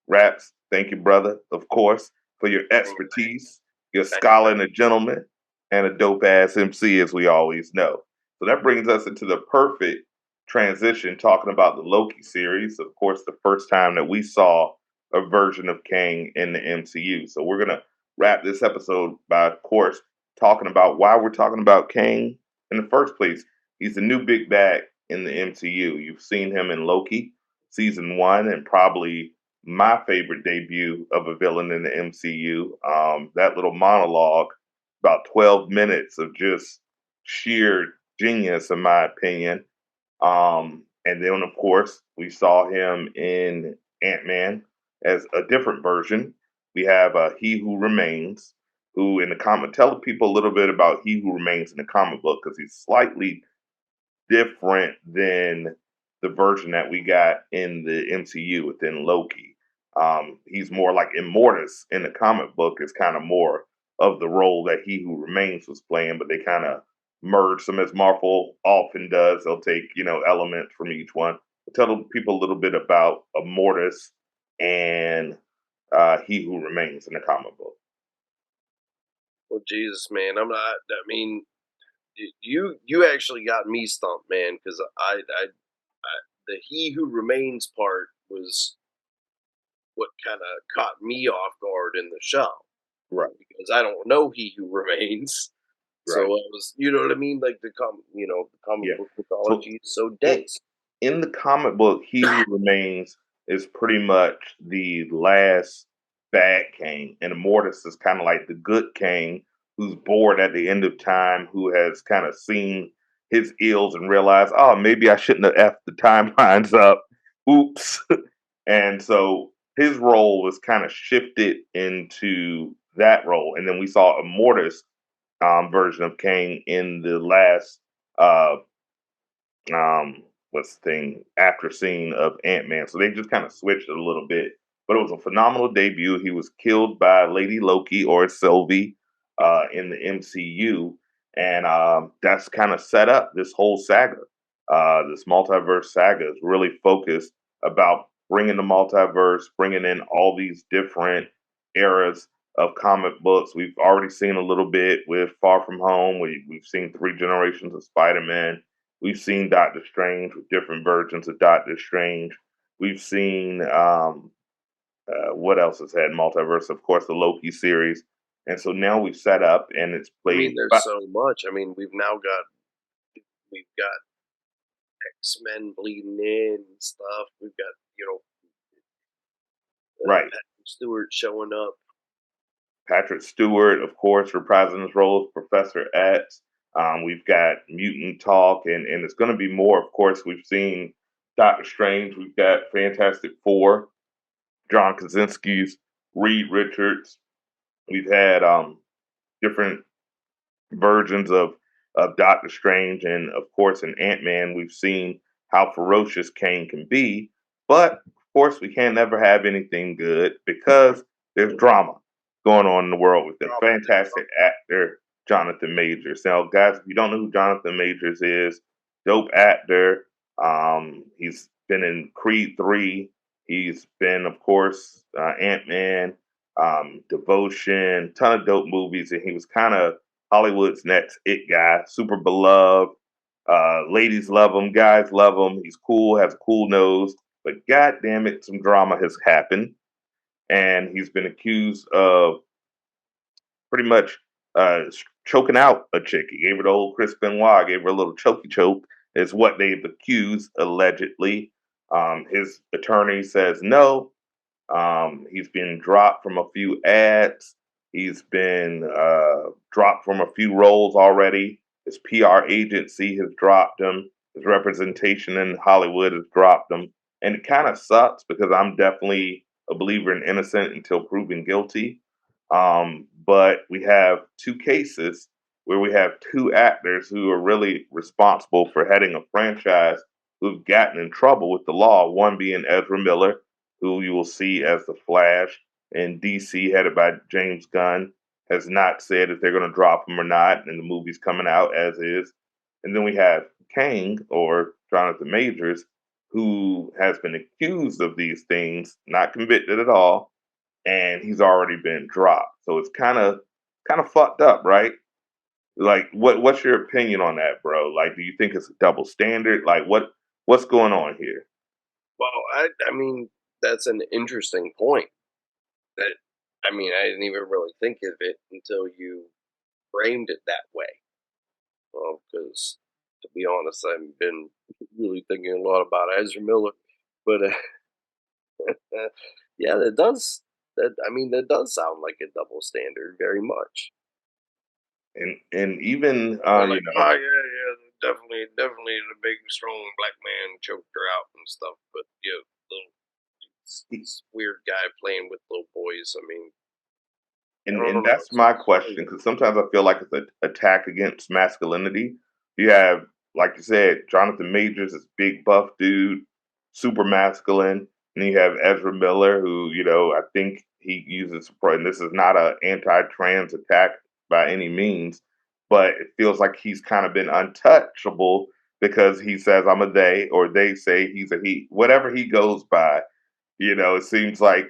Raps, thank you, brother, of course, for your expertise. You're a scholar and a gentleman, and a dope-ass MC, as we always know. So that brings us into the perfect transition, talking about the Loki series. Of course, the first time that we saw a version of Kang in the MCU. So we're going to wrap this episode by, of course, talking about why we're talking about Kang in the first place. He's the new big bad in the MCU. You've seen him in Loki, season 1, and probably my favorite debut of a villain in the MCU. That little monologue, about 12 minutes of just sheer genius, in my opinion. And then, of course, we saw him in Ant-Man as a different version. We have He Who Remains, who in the comic, tell people a little bit about He Who Remains in the comic book, because he's slightly different than the version that we got in the MCU within Loki. He's more like Immortus in the comic book is kind of more of the role that He Who Remains was playing, but they kind of merge them as Marvel often does. They'll take, elements from each one. Tell people a little bit about Immortus and He Who Remains in the comic book. Well, Jesus, man, you actually got me stumped, man, because the He Who Remains part was what kind of caught me off guard in the show, right? Because I don't know He Who Remains, right. So it was, you know what I mean, like the comic book mythology is so dense. In the comic book, He Who Remains is pretty much the last bad Kang, and Immortus is kind of like the good Kang who's bored at the end of time, who has kind of seen his ills and realized, oh, maybe I shouldn't have effed the timelines up. Oops. And so his role was kind of shifted into that role. And then we saw Immortus version of Kang in the last after scene of Ant-Man. So they just kind of switched it a little bit. But it was a phenomenal debut. He was killed by Lady Loki, or Sylvie, in the MCU. And that's kind of set up this whole saga. This multiverse saga is really focused about bringing the multiverse, bringing in all these different eras of comic books. We've already seen a little bit with Far From Home. We've seen 3 generations of Spider-Man. We've seen Doctor Strange with different versions of Doctor Strange. We've seen what else has had multiverse? Of course, the Loki series. And so now we've set up, and it's played. There's so much. We've got X-Men bleeding in and stuff. We've got, right. Stewart showing up. Patrick Stewart, of course, reprising his role as Professor X. We've got mutant talk, and it's going to be more. Of course, we've seen Doctor Strange. We've got Fantastic Four, John Krasinski's Reed Richards. We've had different versions of Doctor Strange, and of course, in Ant-Man, we've seen how ferocious Kang can be. But of course, we can't never have anything good because there's drama going on in the world with the fantastic actor Jonathan Majors. Now, guys, if you don't know who Jonathan Majors is, dope actor. He's been in Creed 3. He's been, of course, Ant-Man, Devotion, ton of dope movies, and he was kind of Hollywood's next it guy, super beloved. Ladies love him, guys love him. He's cool, has a cool nose, but god damn it, some drama has happened, and he's been accused of pretty much choking out a chick. He gave her the old Chris Benoit, gave her a little chokey choke, is what they've accused allegedly. His attorney says no. He's been dropped from a few ads. He's been dropped from a few roles already. His PR agency has dropped him. His representation in Hollywood has dropped him. And it kind of sucks because I'm definitely a believer in innocent until proven guilty. But we have two cases where we have two actors who are really responsible for heading a franchise who've gotten in trouble with the law. One being Ezra Miller, who you will see as the Flash, and DC, headed by James Gunn, has not said if they're going to drop him or not, and the movie's coming out as is. And then we have Kang, or Jonathan Majors, who has been accused of these things, not convicted at all, and he's already been dropped. So it's kind of fucked up, right? Like, what's your opinion on that, bro? Like, do you think it's a double standard? Like, what's going on here? Well, I mean, that's an interesting point. That I mean, I didn't even really think of it until you framed it that way. Well, because to be honest, I've been really thinking a lot about Ezra Miller, but yeah, that does. That I mean, that does sound like a double standard, very much. And even They're like, oh yeah, definitely, the big, strong black man choked her out and stuff. But yeah, little this weird guy playing with little boys. I mean, I And don't know. that's my question, because sometimes I feel like it's an attack against masculinity. You have, like you said, Jonathan Majors, this big buff dude, super masculine, and you have Ezra Miller, who I think he uses, and this is not an anti-trans attack by any means, but it feels like he's kind of been untouchable because he says I'm a they, or they say he's a he, whatever he goes by. It seems like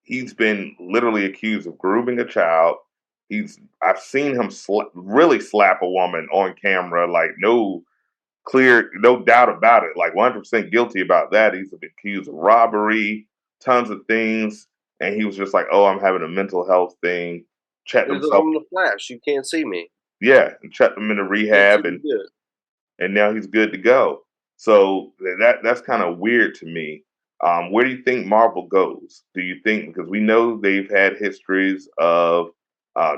he's been literally accused of grooming a child. I've seen him really slap a woman on camera, like no doubt about it, like 100% guilty about that. He's been accused of robbery, tons of things, and he was just like, "Oh, I'm having a mental health thing." Checked There's himself, I'm the Flash. You can't see me. yeah, and checked him into Can't see rehab, me good. and now he's good to go. So that's kind of weird to me. Where do you think Marvel goes? Do you think, because we know they've had histories of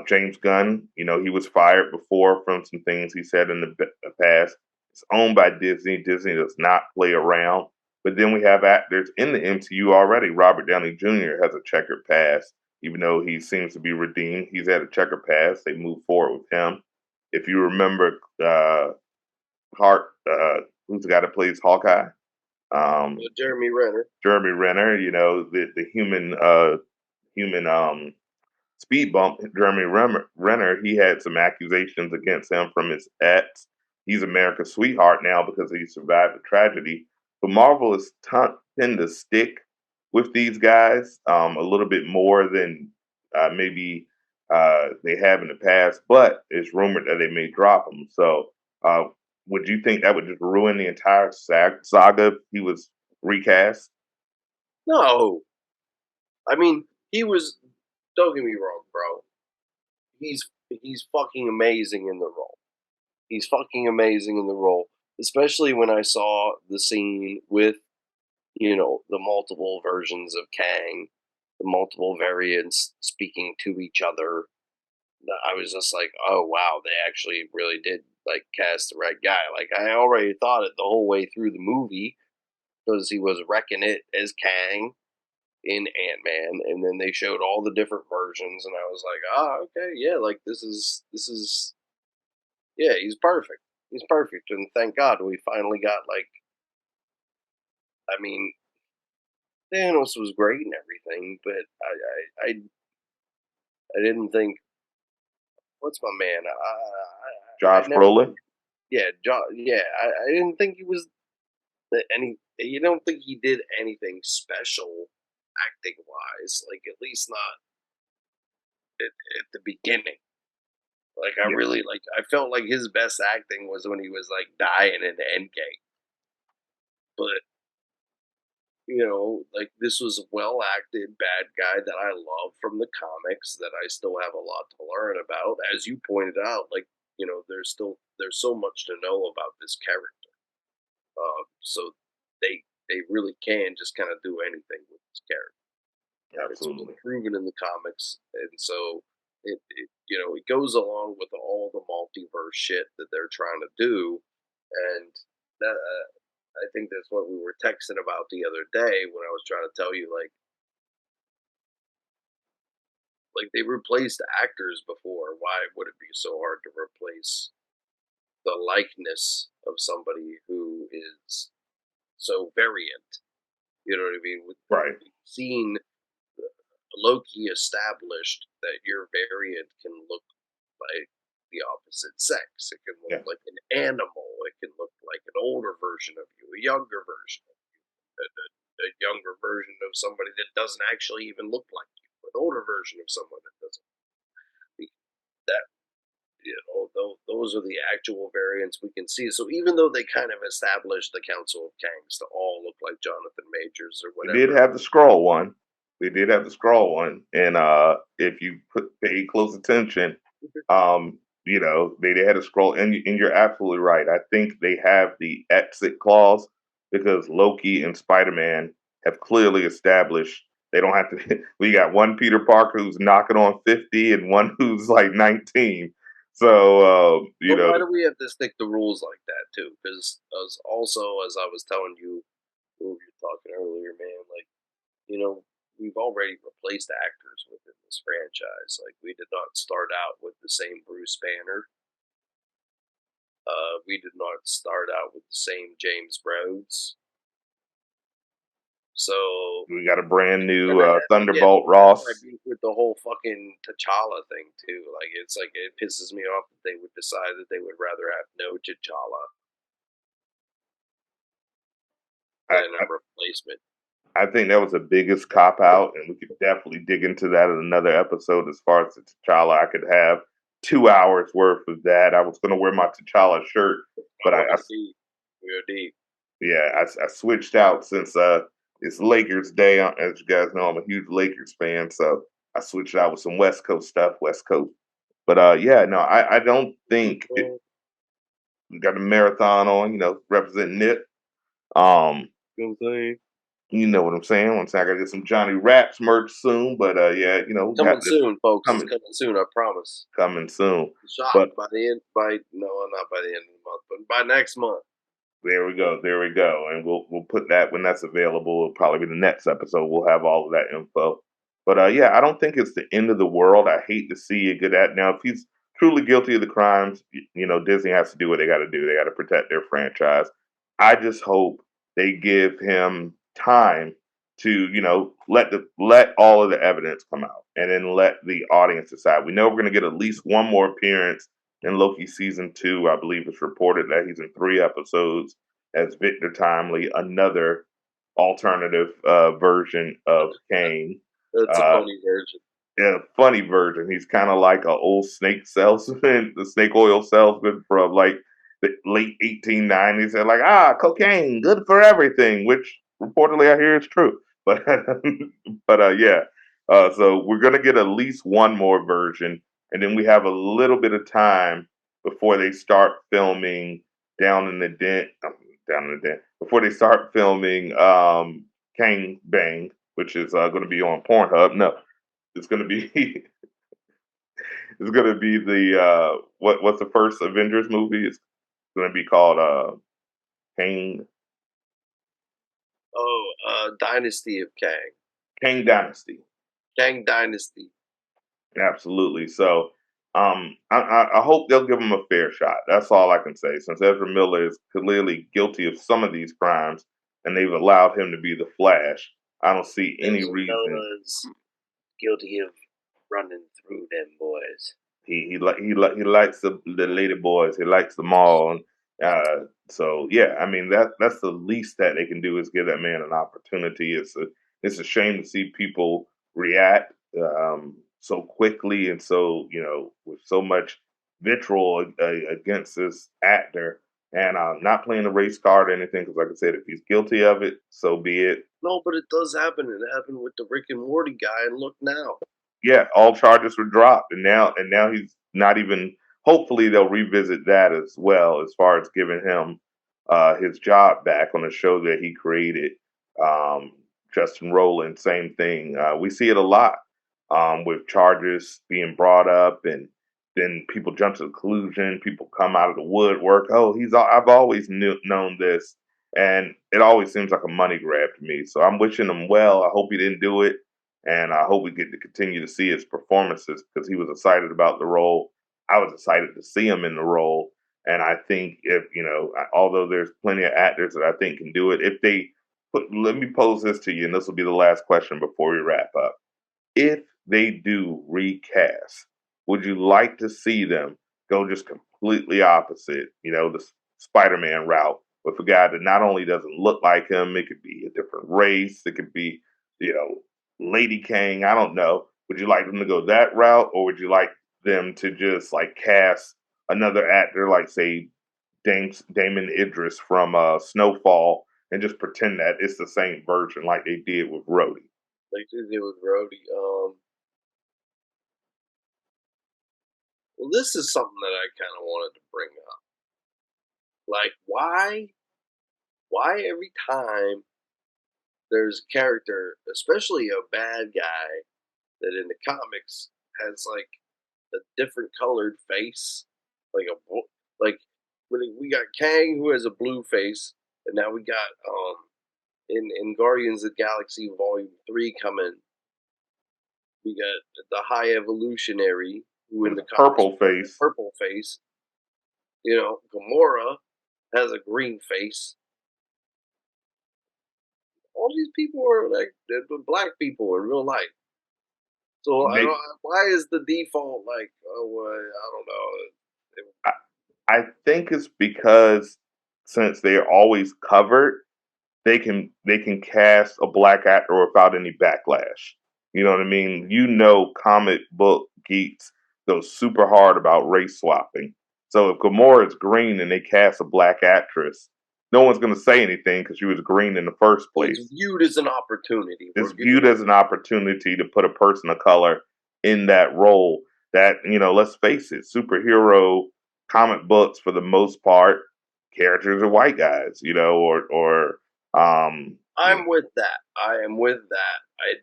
James Gunn? He was fired before from some things he said in the past. It's owned by Disney. Disney does not play around. But then we have actors in the MCU already. Robert Downey Jr. has a checkered past, even though he seems to be redeemed. He's had a checkered past. They moved forward with him. If you remember, Hart, who's the guy that plays Hawkeye? Um, Jeremy Renner. Jeremy Renner, the human speed bump. Jeremy Renner, he had some accusations against him from his ex. He's America's sweetheart now because he survived the tragedy. But Marvel is tend to stick with these guys a little bit more than maybe they have in the past. But it's rumored that they may drop them. So uh, would you think that would just ruin the entire saga if he was recast? No, I mean he was. Don't get me wrong, bro. He's fucking amazing in the role. He's fucking amazing in the role, especially when I saw the scene with the multiple versions of Kang multiple variants speaking to each other. I was just like, oh wow, they actually really did like cast the right guy. Like I already thought it the whole way through the movie because he was wrecking it as Kang in Ant-Man, and then they showed all the different versions, and I was like, okay, yeah, like this is yeah, he's perfect. He's perfect, and thank God we finally got like, I mean, Thanos was great and everything, but I didn't think what's my man? I Josh never, Brolin. yeah, yeah, I didn't think he was any. You don't think he did anything special acting wise, like at least not at the beginning. Like I Yeah. really like. I felt like his best acting was when he was like dying in the Endgame. But like this was a well acted bad guy that I love from the comics that I still have a lot to learn about. As you pointed out, like there's so much to know about this character. So they really can just kind of do anything with this character. It's been Absolutely. proven in the comics, and so it goes along with all the multiverse shit that they're trying to do, and that I think that's what we were texting about the other day when I was trying to tell you like they replaced actors before. Why would it be so hard to replace the likeness of somebody who is so variant? You know what I mean? Right. We've seen Loki established that your variant can look like the opposite sex. It can look Yeah. like an animal. It can look like an older version of you, a younger version of you, a younger version of somebody that doesn't actually even look like you, an older version of someone that doesn't. That those are the actual variants we can see. So even though they kind of established the Council of Kangs to all look like Jonathan Majors or They did whatever, have the scroll one. They did have the scroll one, and if you pay close attention, they had a scroll, and you're absolutely right. I think they have the exit clause because Loki and Spider Man have clearly established they don't have to. We got one Peter Parker who's knocking on 50, and one who's like 19. So but why do we have to stick to rules like that too? Because as I was telling you when we were talking earlier, man, like we've already replaced actors within this franchise. Like we did not start out with the same Bruce Banner. We did not start out with the same James Rhodes. So we got a brand and new then again, Thunderbolt that's my Ross. beef with the whole fucking T'Challa thing too. Like it pisses me off that they would decide that they would rather have no T'Challa I, than a replacement. I think that was the biggest cop out, and we could definitely dig into that in another episode. As far as the T'Challa, I could have 2 hours worth of that. I was going to wear my T'Challa shirt, but Oh, indeed, we are deep. I switched out since it's Lakers Day. As you guys know, I'm a huge Lakers fan, so I switched out with some West Coast stuff, West Coast. But yeah, no, I don't think we got a marathon on, representing it. Um, You know what I'm saying? You know what I'm saying? Once I gotta get some Johnny Raps merch soon, but yeah, we got Coming this soon, folks. It's coming coming soon. I promise. coming soon. Shop But by the end. By no, not by the end of the month, but by next month. there we go, and we'll put that when that's available. It'll probably be the next episode. We'll have all of that info. But yeah, I don't think it's the end of the world. I hate to see it get at now. If he's truly guilty of the crimes, Disney has to do what they got to do. They got to protect their franchise. I just hope they give him time to let all of the evidence come out, and then let the audience decide. We know we're going to get at least one more appearance in Loki season 2. I believe it's reported that he's in 3 episodes as Victor Timely, another alternative version of Kang. That's a Uh, funny version. a funny version. He's kind of like an old snake salesman, the snake oil salesman from like the late 1890s. They're like, cocaine, good for everything, which reportedly I hear is true. But yeah. So we're gonna get at least one more version, and then we have a little bit of time before they start filming down in the den. Down in the den before they start filming Kang Bang. which is going to be on Pornhub. No, it's going to be it's going to be the what's the first Avengers movie? It's going to be called Kang Dynasty of Kang. Kang Dynasty. Kang Dynasty. Absolutely. So I hope they'll give him a fair shot. That's all I can say. Since Ezra Miller is clearly guilty of some of these crimes, and they've allowed him to be the Flash, I don't see any Ezra reason. Miller's guilty of running through them boys. He likes the lady boys. He likes them all. And, so yeah, I mean that's the least that they can do is give that man an opportunity. It's a shame to see people react so quickly and so with so much vitriol against this actor and not playing the race card or anything. Because like I said, if he's guilty of it, so be it. No, but it does happen. It happened with the Rick and Morty guy, and look now. Yeah, all charges were dropped, and now he's not even. Hopefully, they'll revisit that as well, as far as giving him his job back on a show that he created. Justin Roiland, same thing. We see it a lot with charges being brought up, and then people jump to the conclusion. People come out of the woodwork. Oh, I've always known this, and it always seems like a money grab to me. So I'm wishing him well. I hope he didn't do it. And I hope we get to continue to see his performances because he was excited about the role. I was excited to see him in the role. And I think if, although there's plenty of actors that I think can do it, let me pose this to you, and this will be the last question before we wrap up. If they do recast, would you like to see them go just completely opposite, the Spider-Man route with a guy that not only doesn't look like him, it could be a different race, it could be, Lady Kang, I don't know. Would you like them to go that route, or would you like them to just like cast another actor, like say Damon Idris from Snowfall, and just pretend that it's the same version, like they did with Rhodey? Like they did with Rhodey. Well, this is something that I kind of wanted to bring up. Like, why every time there's a character, especially a bad guy, that in the comics has like a different colored face, like when we got Kang who has a blue face, and now we got in Guardians of the Galaxy Volume 3 coming, we got the High Evolutionary who in the purple face. Purple face. Gamora has a green face. All these people are like they're black people in real life. So why is the default like? Oh, I don't know. I think it's because since they're always covered, they can cast a black actor without any backlash. You know what I mean? Comic book geeks go super hard about race swapping. So if Gamora is green and they cast a black actress, no one's going to say anything because she was green in the first place. It's viewed as an opportunity. It's viewed as an opportunity to put a person of color in that role. That let's face it, superhero comic books for the most part, characters are white guys, I'm with that. I am with that. I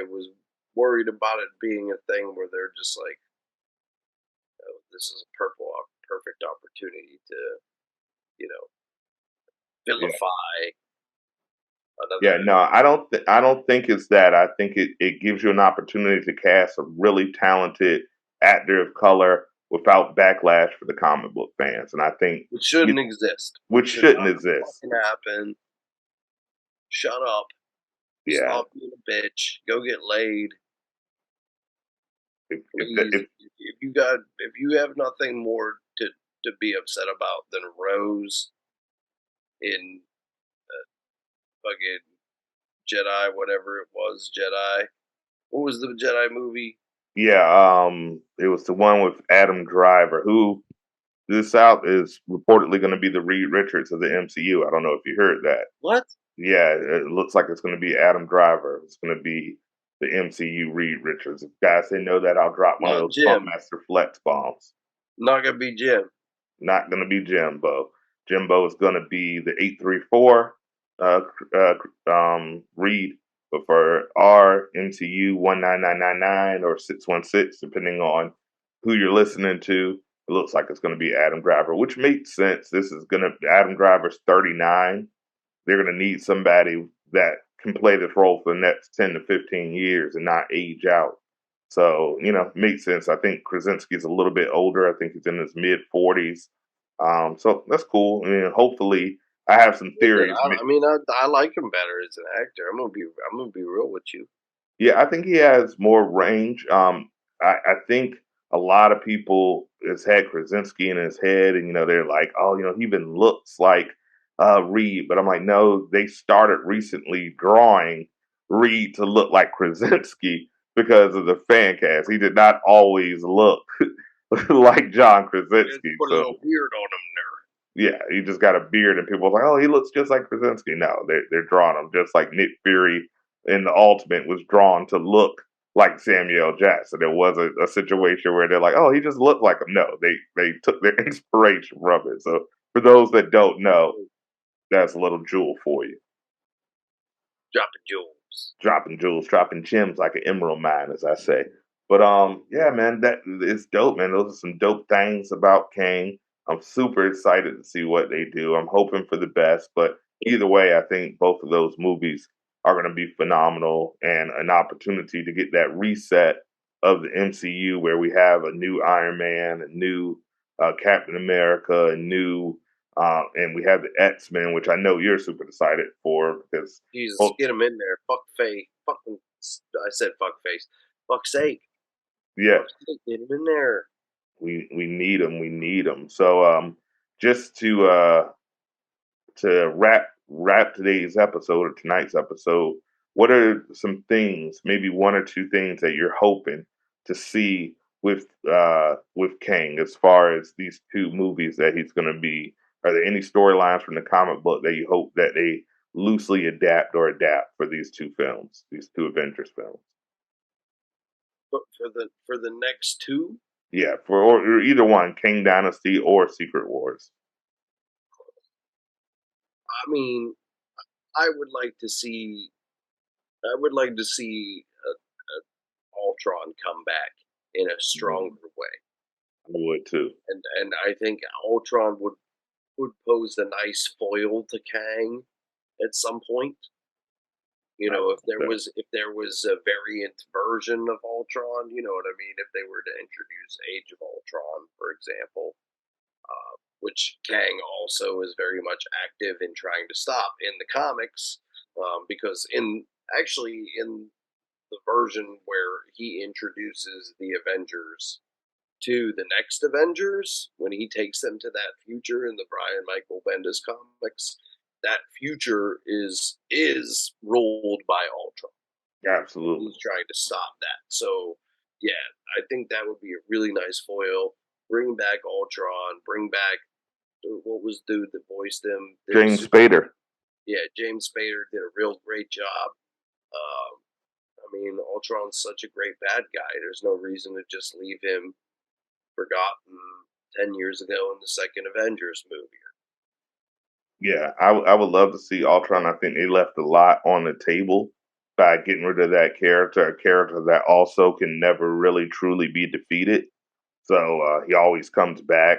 was worried about it being a thing where they're just like, oh, this is a perfect opportunity to, vilify. Yeah, no, I don't think it's that. I think it gives you an opportunity to cast a really talented actor of color without backlash for the comic book fans, and I think which shouldn't exist. Which shouldn't exist. Happen. Shut up. Yeah. Stop being a bitch. Go get laid. If you have nothing more to be upset about than Rose in fucking Jedi, whatever it was, Jedi. What was the Jedi movie? Yeah, it was the one with Adam Driver, who this out is reportedly going to be the Reed Richards of the MCU. I don't know if you heard that. What? Yeah, it looks like it's going to be Adam Driver. It's going to be the MCU Reed Richards. If guys didn't know that, I'll drop one of those Pumpmaster Flex bombs. Not going to be Jim. Not going to be Jimbo. Jimbo is going to be the 834 Reed. But for our MCU 19999 or 616, depending on who you're listening to, it looks like it's going to be Adam Driver, which makes sense. This is going to Adam Driver's 39. They're going to need somebody that can play this role for the next 10 to 15 years and not age out. So, makes sense. I think Krasinski's a little bit older. I think he's in his mid 40s. So that's cool. I mean, hopefully, I have some theories. I like him better as an actor. I'm gonna be real with you. Yeah, I think he has more range. I think a lot of people has had Krasinski in his head, and they're like, oh, he even looks like Reed. But I'm like, no, they started recently drawing Reed to look like Krasinski because of the fan cast. He did not always look like John Krasinski. Put a So little beard on him yeah, he just got a beard, and people are like, oh, he looks just like Krasinski. No, they're drawing him just like Nick Fury in the Ultimate was drawn to look like Samuel Jackson. There was a situation where they're like, oh, he just looked like him. No, they took their inspiration from it. So for those that don't know, that's a little jewel for you. dropping jewels. Dropping jewels, dropping gems like an emerald mine, as I say. But yeah, man, that is dope, man. Those are some dope things about Kang. I'm super excited to see what they do. I'm hoping for the best, but either way, I think both of those movies are going to be phenomenal and an opportunity to get that reset of the MCU where we have a new Iron Man, a new Captain America, a new and we have the X-Men, which I know you're super excited for because Jesus, get him in there. Fuck face. Fucking. I said fuck face. Fuck's sake. yeah, Get him in there. we need them. We need them. So just to wrap today's episode or tonight's episode, what are some things, maybe one or two things that you're hoping to see with Kang as far as these two movies that he's going to be? Are there any storylines from the comic book that you hope that they loosely adapt for these two films, these two Avengers films? But for the next two, Yeah, or either one, Kang Dynasty or Secret Wars. I mean, I would like to see. I would like to see Ultron come back in a stronger way, I would too. and I think Ultron would pose a nice foil to Kang at some point. You know, if there was a variant version of Ultron, you know what I mean? If they were to introduce Age of Ultron, for example, which Kang also is very much active in trying to stop in the comics, because in the version where he introduces the Avengers to the next Avengers, when he takes them to that future in the Brian Michael Bendis comics, that future is ruled by Ultron. Absolutely. He's trying to stop that. So yeah, I think that would be a really nice foil. Bring back Ultron. Bring back what was the dude that voiced him? James Spader. Yeah, James Spader did a real great job. I mean, Ultron's such a great bad guy. There's no reason to just leave him forgotten 10 years ago in the second Avengers movie. Yeah, I would love to see Ultron. I think they left a lot on the table by getting rid of that character, a character that also can never really truly be defeated. So he always comes back.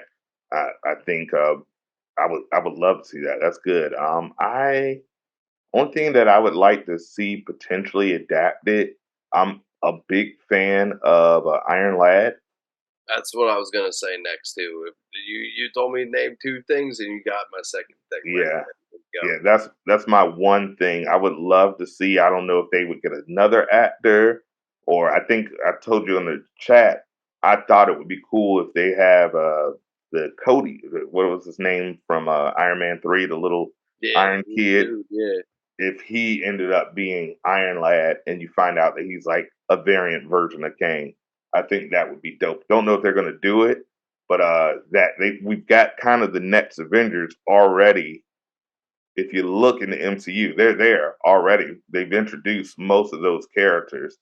I think I would love to see that. That's good. One thing that I would like to see potentially adapted. I'm a big fan of Iron Lad. That's what I was gonna say next too. If you told me to name two things, and you got my second thing. Yeah, yeah, that's my one thing I would love to see. I don't know if they would get another actor, or I think I told you in the chat. I thought it would be cool if they have the Cody. What was his name from Iron Man 3? The little Iron Kid. Dude, yeah. If he ended up being Iron Lad, and you find out that he's like a variant version of Kang, I think that would be dope. Don't know if they're going to do it, but we've got kind of the next Avengers already. If you look in the MCU, they're there already. They've introduced most of those characters,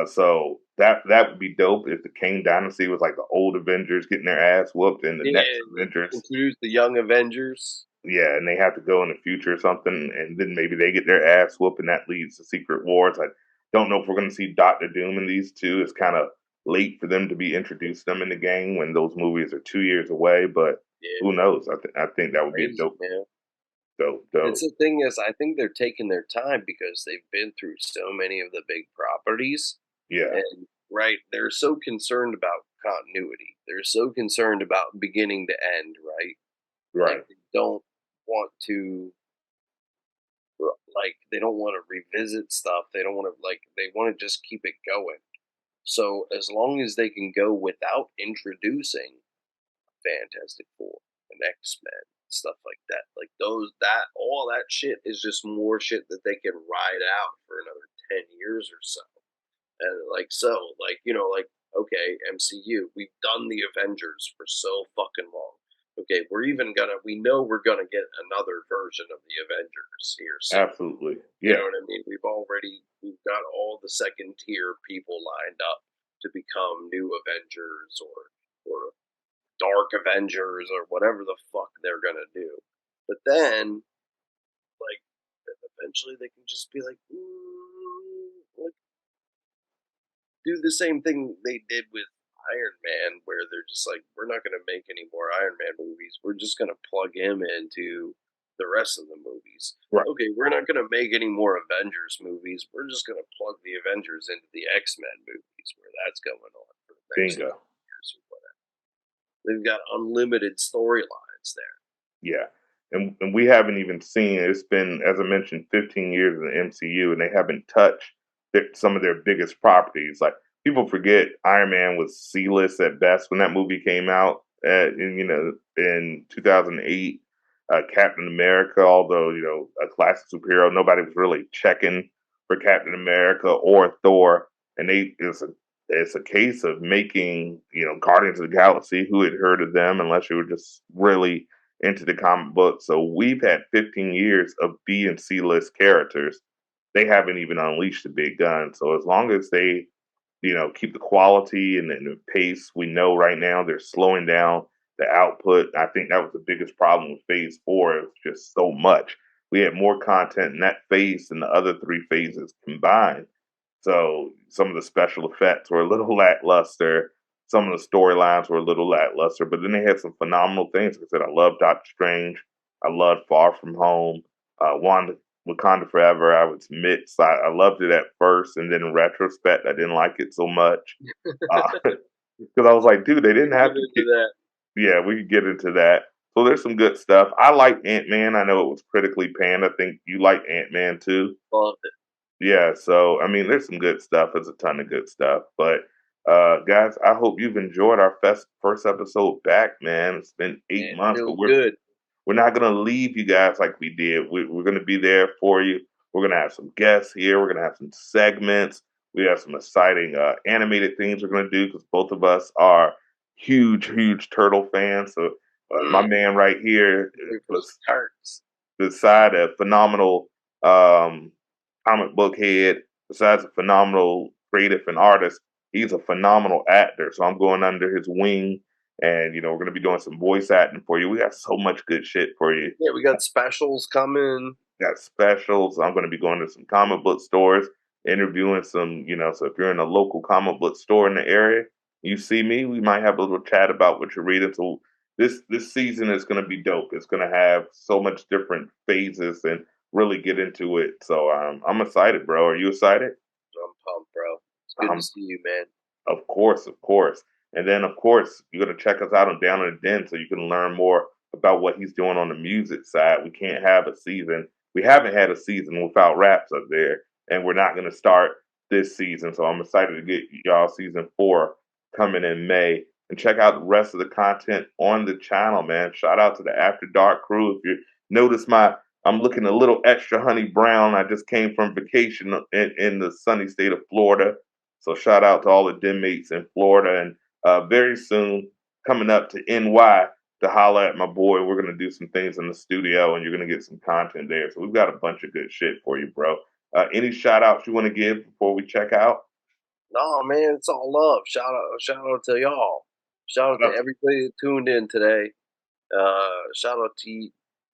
so that would be dope if the Kang Dynasty was like the old Avengers getting their ass whooped, and the next Avengers introduce the young Avengers. Yeah, and they have to go in the future or something, and then maybe they get their ass whooped, and that leads to Secret Wars. I don't know if we're going to see Doctor Doom in these two. It's kind of late for them to be introduced them in the gang when those movies are 2 years away, but Yeah, who knows? I think that would be a crazy, dope, man. It's dope. the thing is, I think they're taking their time because they've been through so many of the big properties, Yeah, and right, they're so concerned about continuity. They're so concerned about beginning to end, right? Like right. they don't want to like they don't want to revisit stuff. They don't want to like they want to just keep it going. So as long as they can go without introducing Fantastic Four and X Men, stuff like that, like those that all that shit is just more shit that they can ride out for another 10 years or so. And like like okay, MCU, we've done the Avengers for so fucking long. Okay, we know we're gonna get another version of the Avengers here soon. Absolutely. You Yeah, know what I mean? We've got all the second tier people lined up to become new Avengers or Dark Avengers or whatever the fuck they're gonna do. But then, like, eventually they can just be like, like do the same thing they did with Iron Man, where they're just like, we're not gonna make any more Iron Man movies. We're just gonna plug him into the rest of the movies. right. Okay, we're not gonna make any more Avengers movies. We're just gonna plug the Avengers into the X Men movies, where that's going on for the next Bingo. years or whatever. They've got unlimited storylines there. Yeah. And we haven't even seen it's been, as I mentioned, 15 years in the MCU, and they haven't touched some of their biggest properties. Like people forget Iron Man was C-list at best when that movie came out in 2008. Captain America, although a classic superhero, nobody was really checking for Captain America or Thor, and it's a case of making Guardians of the Galaxy. Who had heard of them unless you were just really into the comic book? So we've had 15 years of B and C list characters. They haven't even unleashed the big gun. So as long as they keep the quality and the pace, we know right now they're slowing down the output. I think that was the biggest problem with Phase Four. It was just so much. We had more content in that phase than the other three phases combined. So some of the special effects were a little lackluster. Some of the storylines were a little lackluster, but then they had some phenomenal things. Like I said, I love Doctor Strange. I loved Far From Home. Wakanda Forever, I was mixed. I loved it at first, and then in retrospect, I didn't like it so much. Because I was like, dude, they We didn't can get have to into get. that. Yeah, we could get into that. So there's some good stuff. I like Ant-Man. I know it was critically panned. I think you like Ant-Man too. Loved it. Yeah, so I mean, there's some good stuff. There's a ton of good stuff. But guys, I hope you've enjoyed our first episode back, man. It's been eight Man, months, but feels we're good. we're not gonna leave you guys like we did. We're gonna be there for you. We're gonna have some guests here. We're gonna have some segments. We have some exciting animated things we're gonna do because both of us are huge turtle fans. So my man right here Wait for was those cards. beside a phenomenal um, comic book head, besides a phenomenal creative and artist, he's a phenomenal actor. So I'm going under his wing, and we're going to be doing some voice acting for you. We got so much good shit for you. Yeah, we got specials coming. Got specials. I'm going to be going to some comic book stores, interviewing some. So if you're in a local comic book store in the area, you see me, we might have a little chat about what you're reading. So this season is going to be dope. It's going to have so much different phases and really get into it. So I'm excited, bro. Are you excited? I'm pumped, bro. It's good to Um, see you, man. of course, of course. And then, of course, you're going to check us out on Down in the Den so you can learn more about what he's doing on the music side. We can't have a season. We haven't had a season without raps up there, and we're not going to start this season. So I'm excited to get y'all season 4 coming in May. And check out the rest of the content on the channel, man. Shout out to the After Dark crew. If you notice I'm looking a little extra honey brown. I just came from vacation in the sunny state of Florida. So shout out to all the den mates in Florida, and very soon coming up to NY to holler at my boy. We're gonna do some things in the studio, and you're gonna get some content there. So we've got a bunch of good shit for you, bro. Any shout outs you want to give before we check out? No, man, it's all love. Shout out to y'all. Shout out to Shout out everybody that tuned in today. Shout out to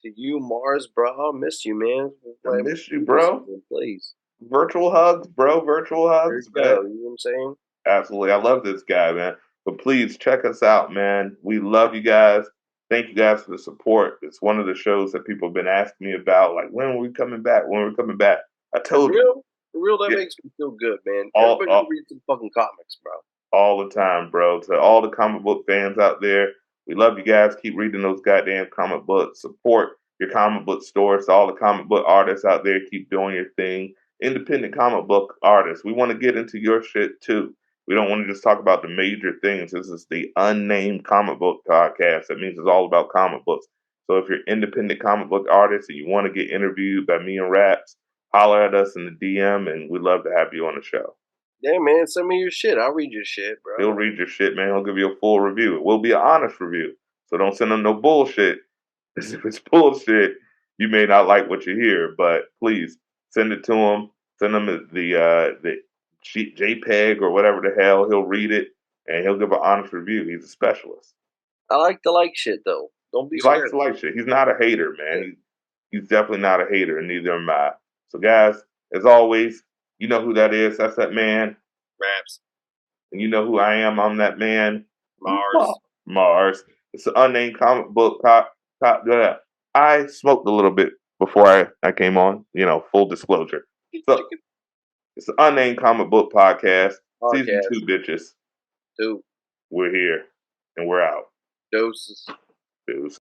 To you, Mars, bro. I miss you, man. I miss you, bro. Please. Virtual hugs, bro. Virtual There hugs, you man. go. You know what I'm saying? Absolutely. I love this guy, man. But please check us out, man. We love you guys. Thank you guys for the support. It's one of the shows that people have been asking me about, like, when are we coming back? When are we coming back? I For told you. real? For real, that Yeah, makes me feel good, man. all, Everybody all, should read some fucking comics, bro. all the time, bro. To all the comic book fans out there, we love you guys. Keep reading those goddamn comic books. Support your comic book stores. To all the comic book artists out there, keep doing your thing. Independent comic book artists. We want to get into your shit too. We don't want to just talk about the major things. This is the Unnamed Comic Book Podcast. That means it's all about comic books. So if you're independent comic book artist and you want to get interviewed by me and Raps, holler at us in the DM, and we'd love to have you on the show. Yeah, man, send me your shit. I'll read your shit, bro. He'll read your shit, man. He'll give you a full review. It will be an honest review. So don't send him no bullshit. Because if it's bullshit, you may not like what you hear. But please send it to him. Send him the JPEG or whatever the hell. He'll read it and he'll give an honest review. He's a specialist. I like to like shit, though. Don't be He scared. likes to like shit. He's not a hater, man. He's definitely not a hater, and neither am I. So, guys, as always, you know who that is. That's that man. Raps. And you know who I am. I'm that man. Mars. Mars. It's an unnamed comic book. I smoked a little bit before I came on. You know, full disclosure. So it's an unnamed comic book podcast. Season 2, bitches. 2. We're here and we're out. Doses. Deuce.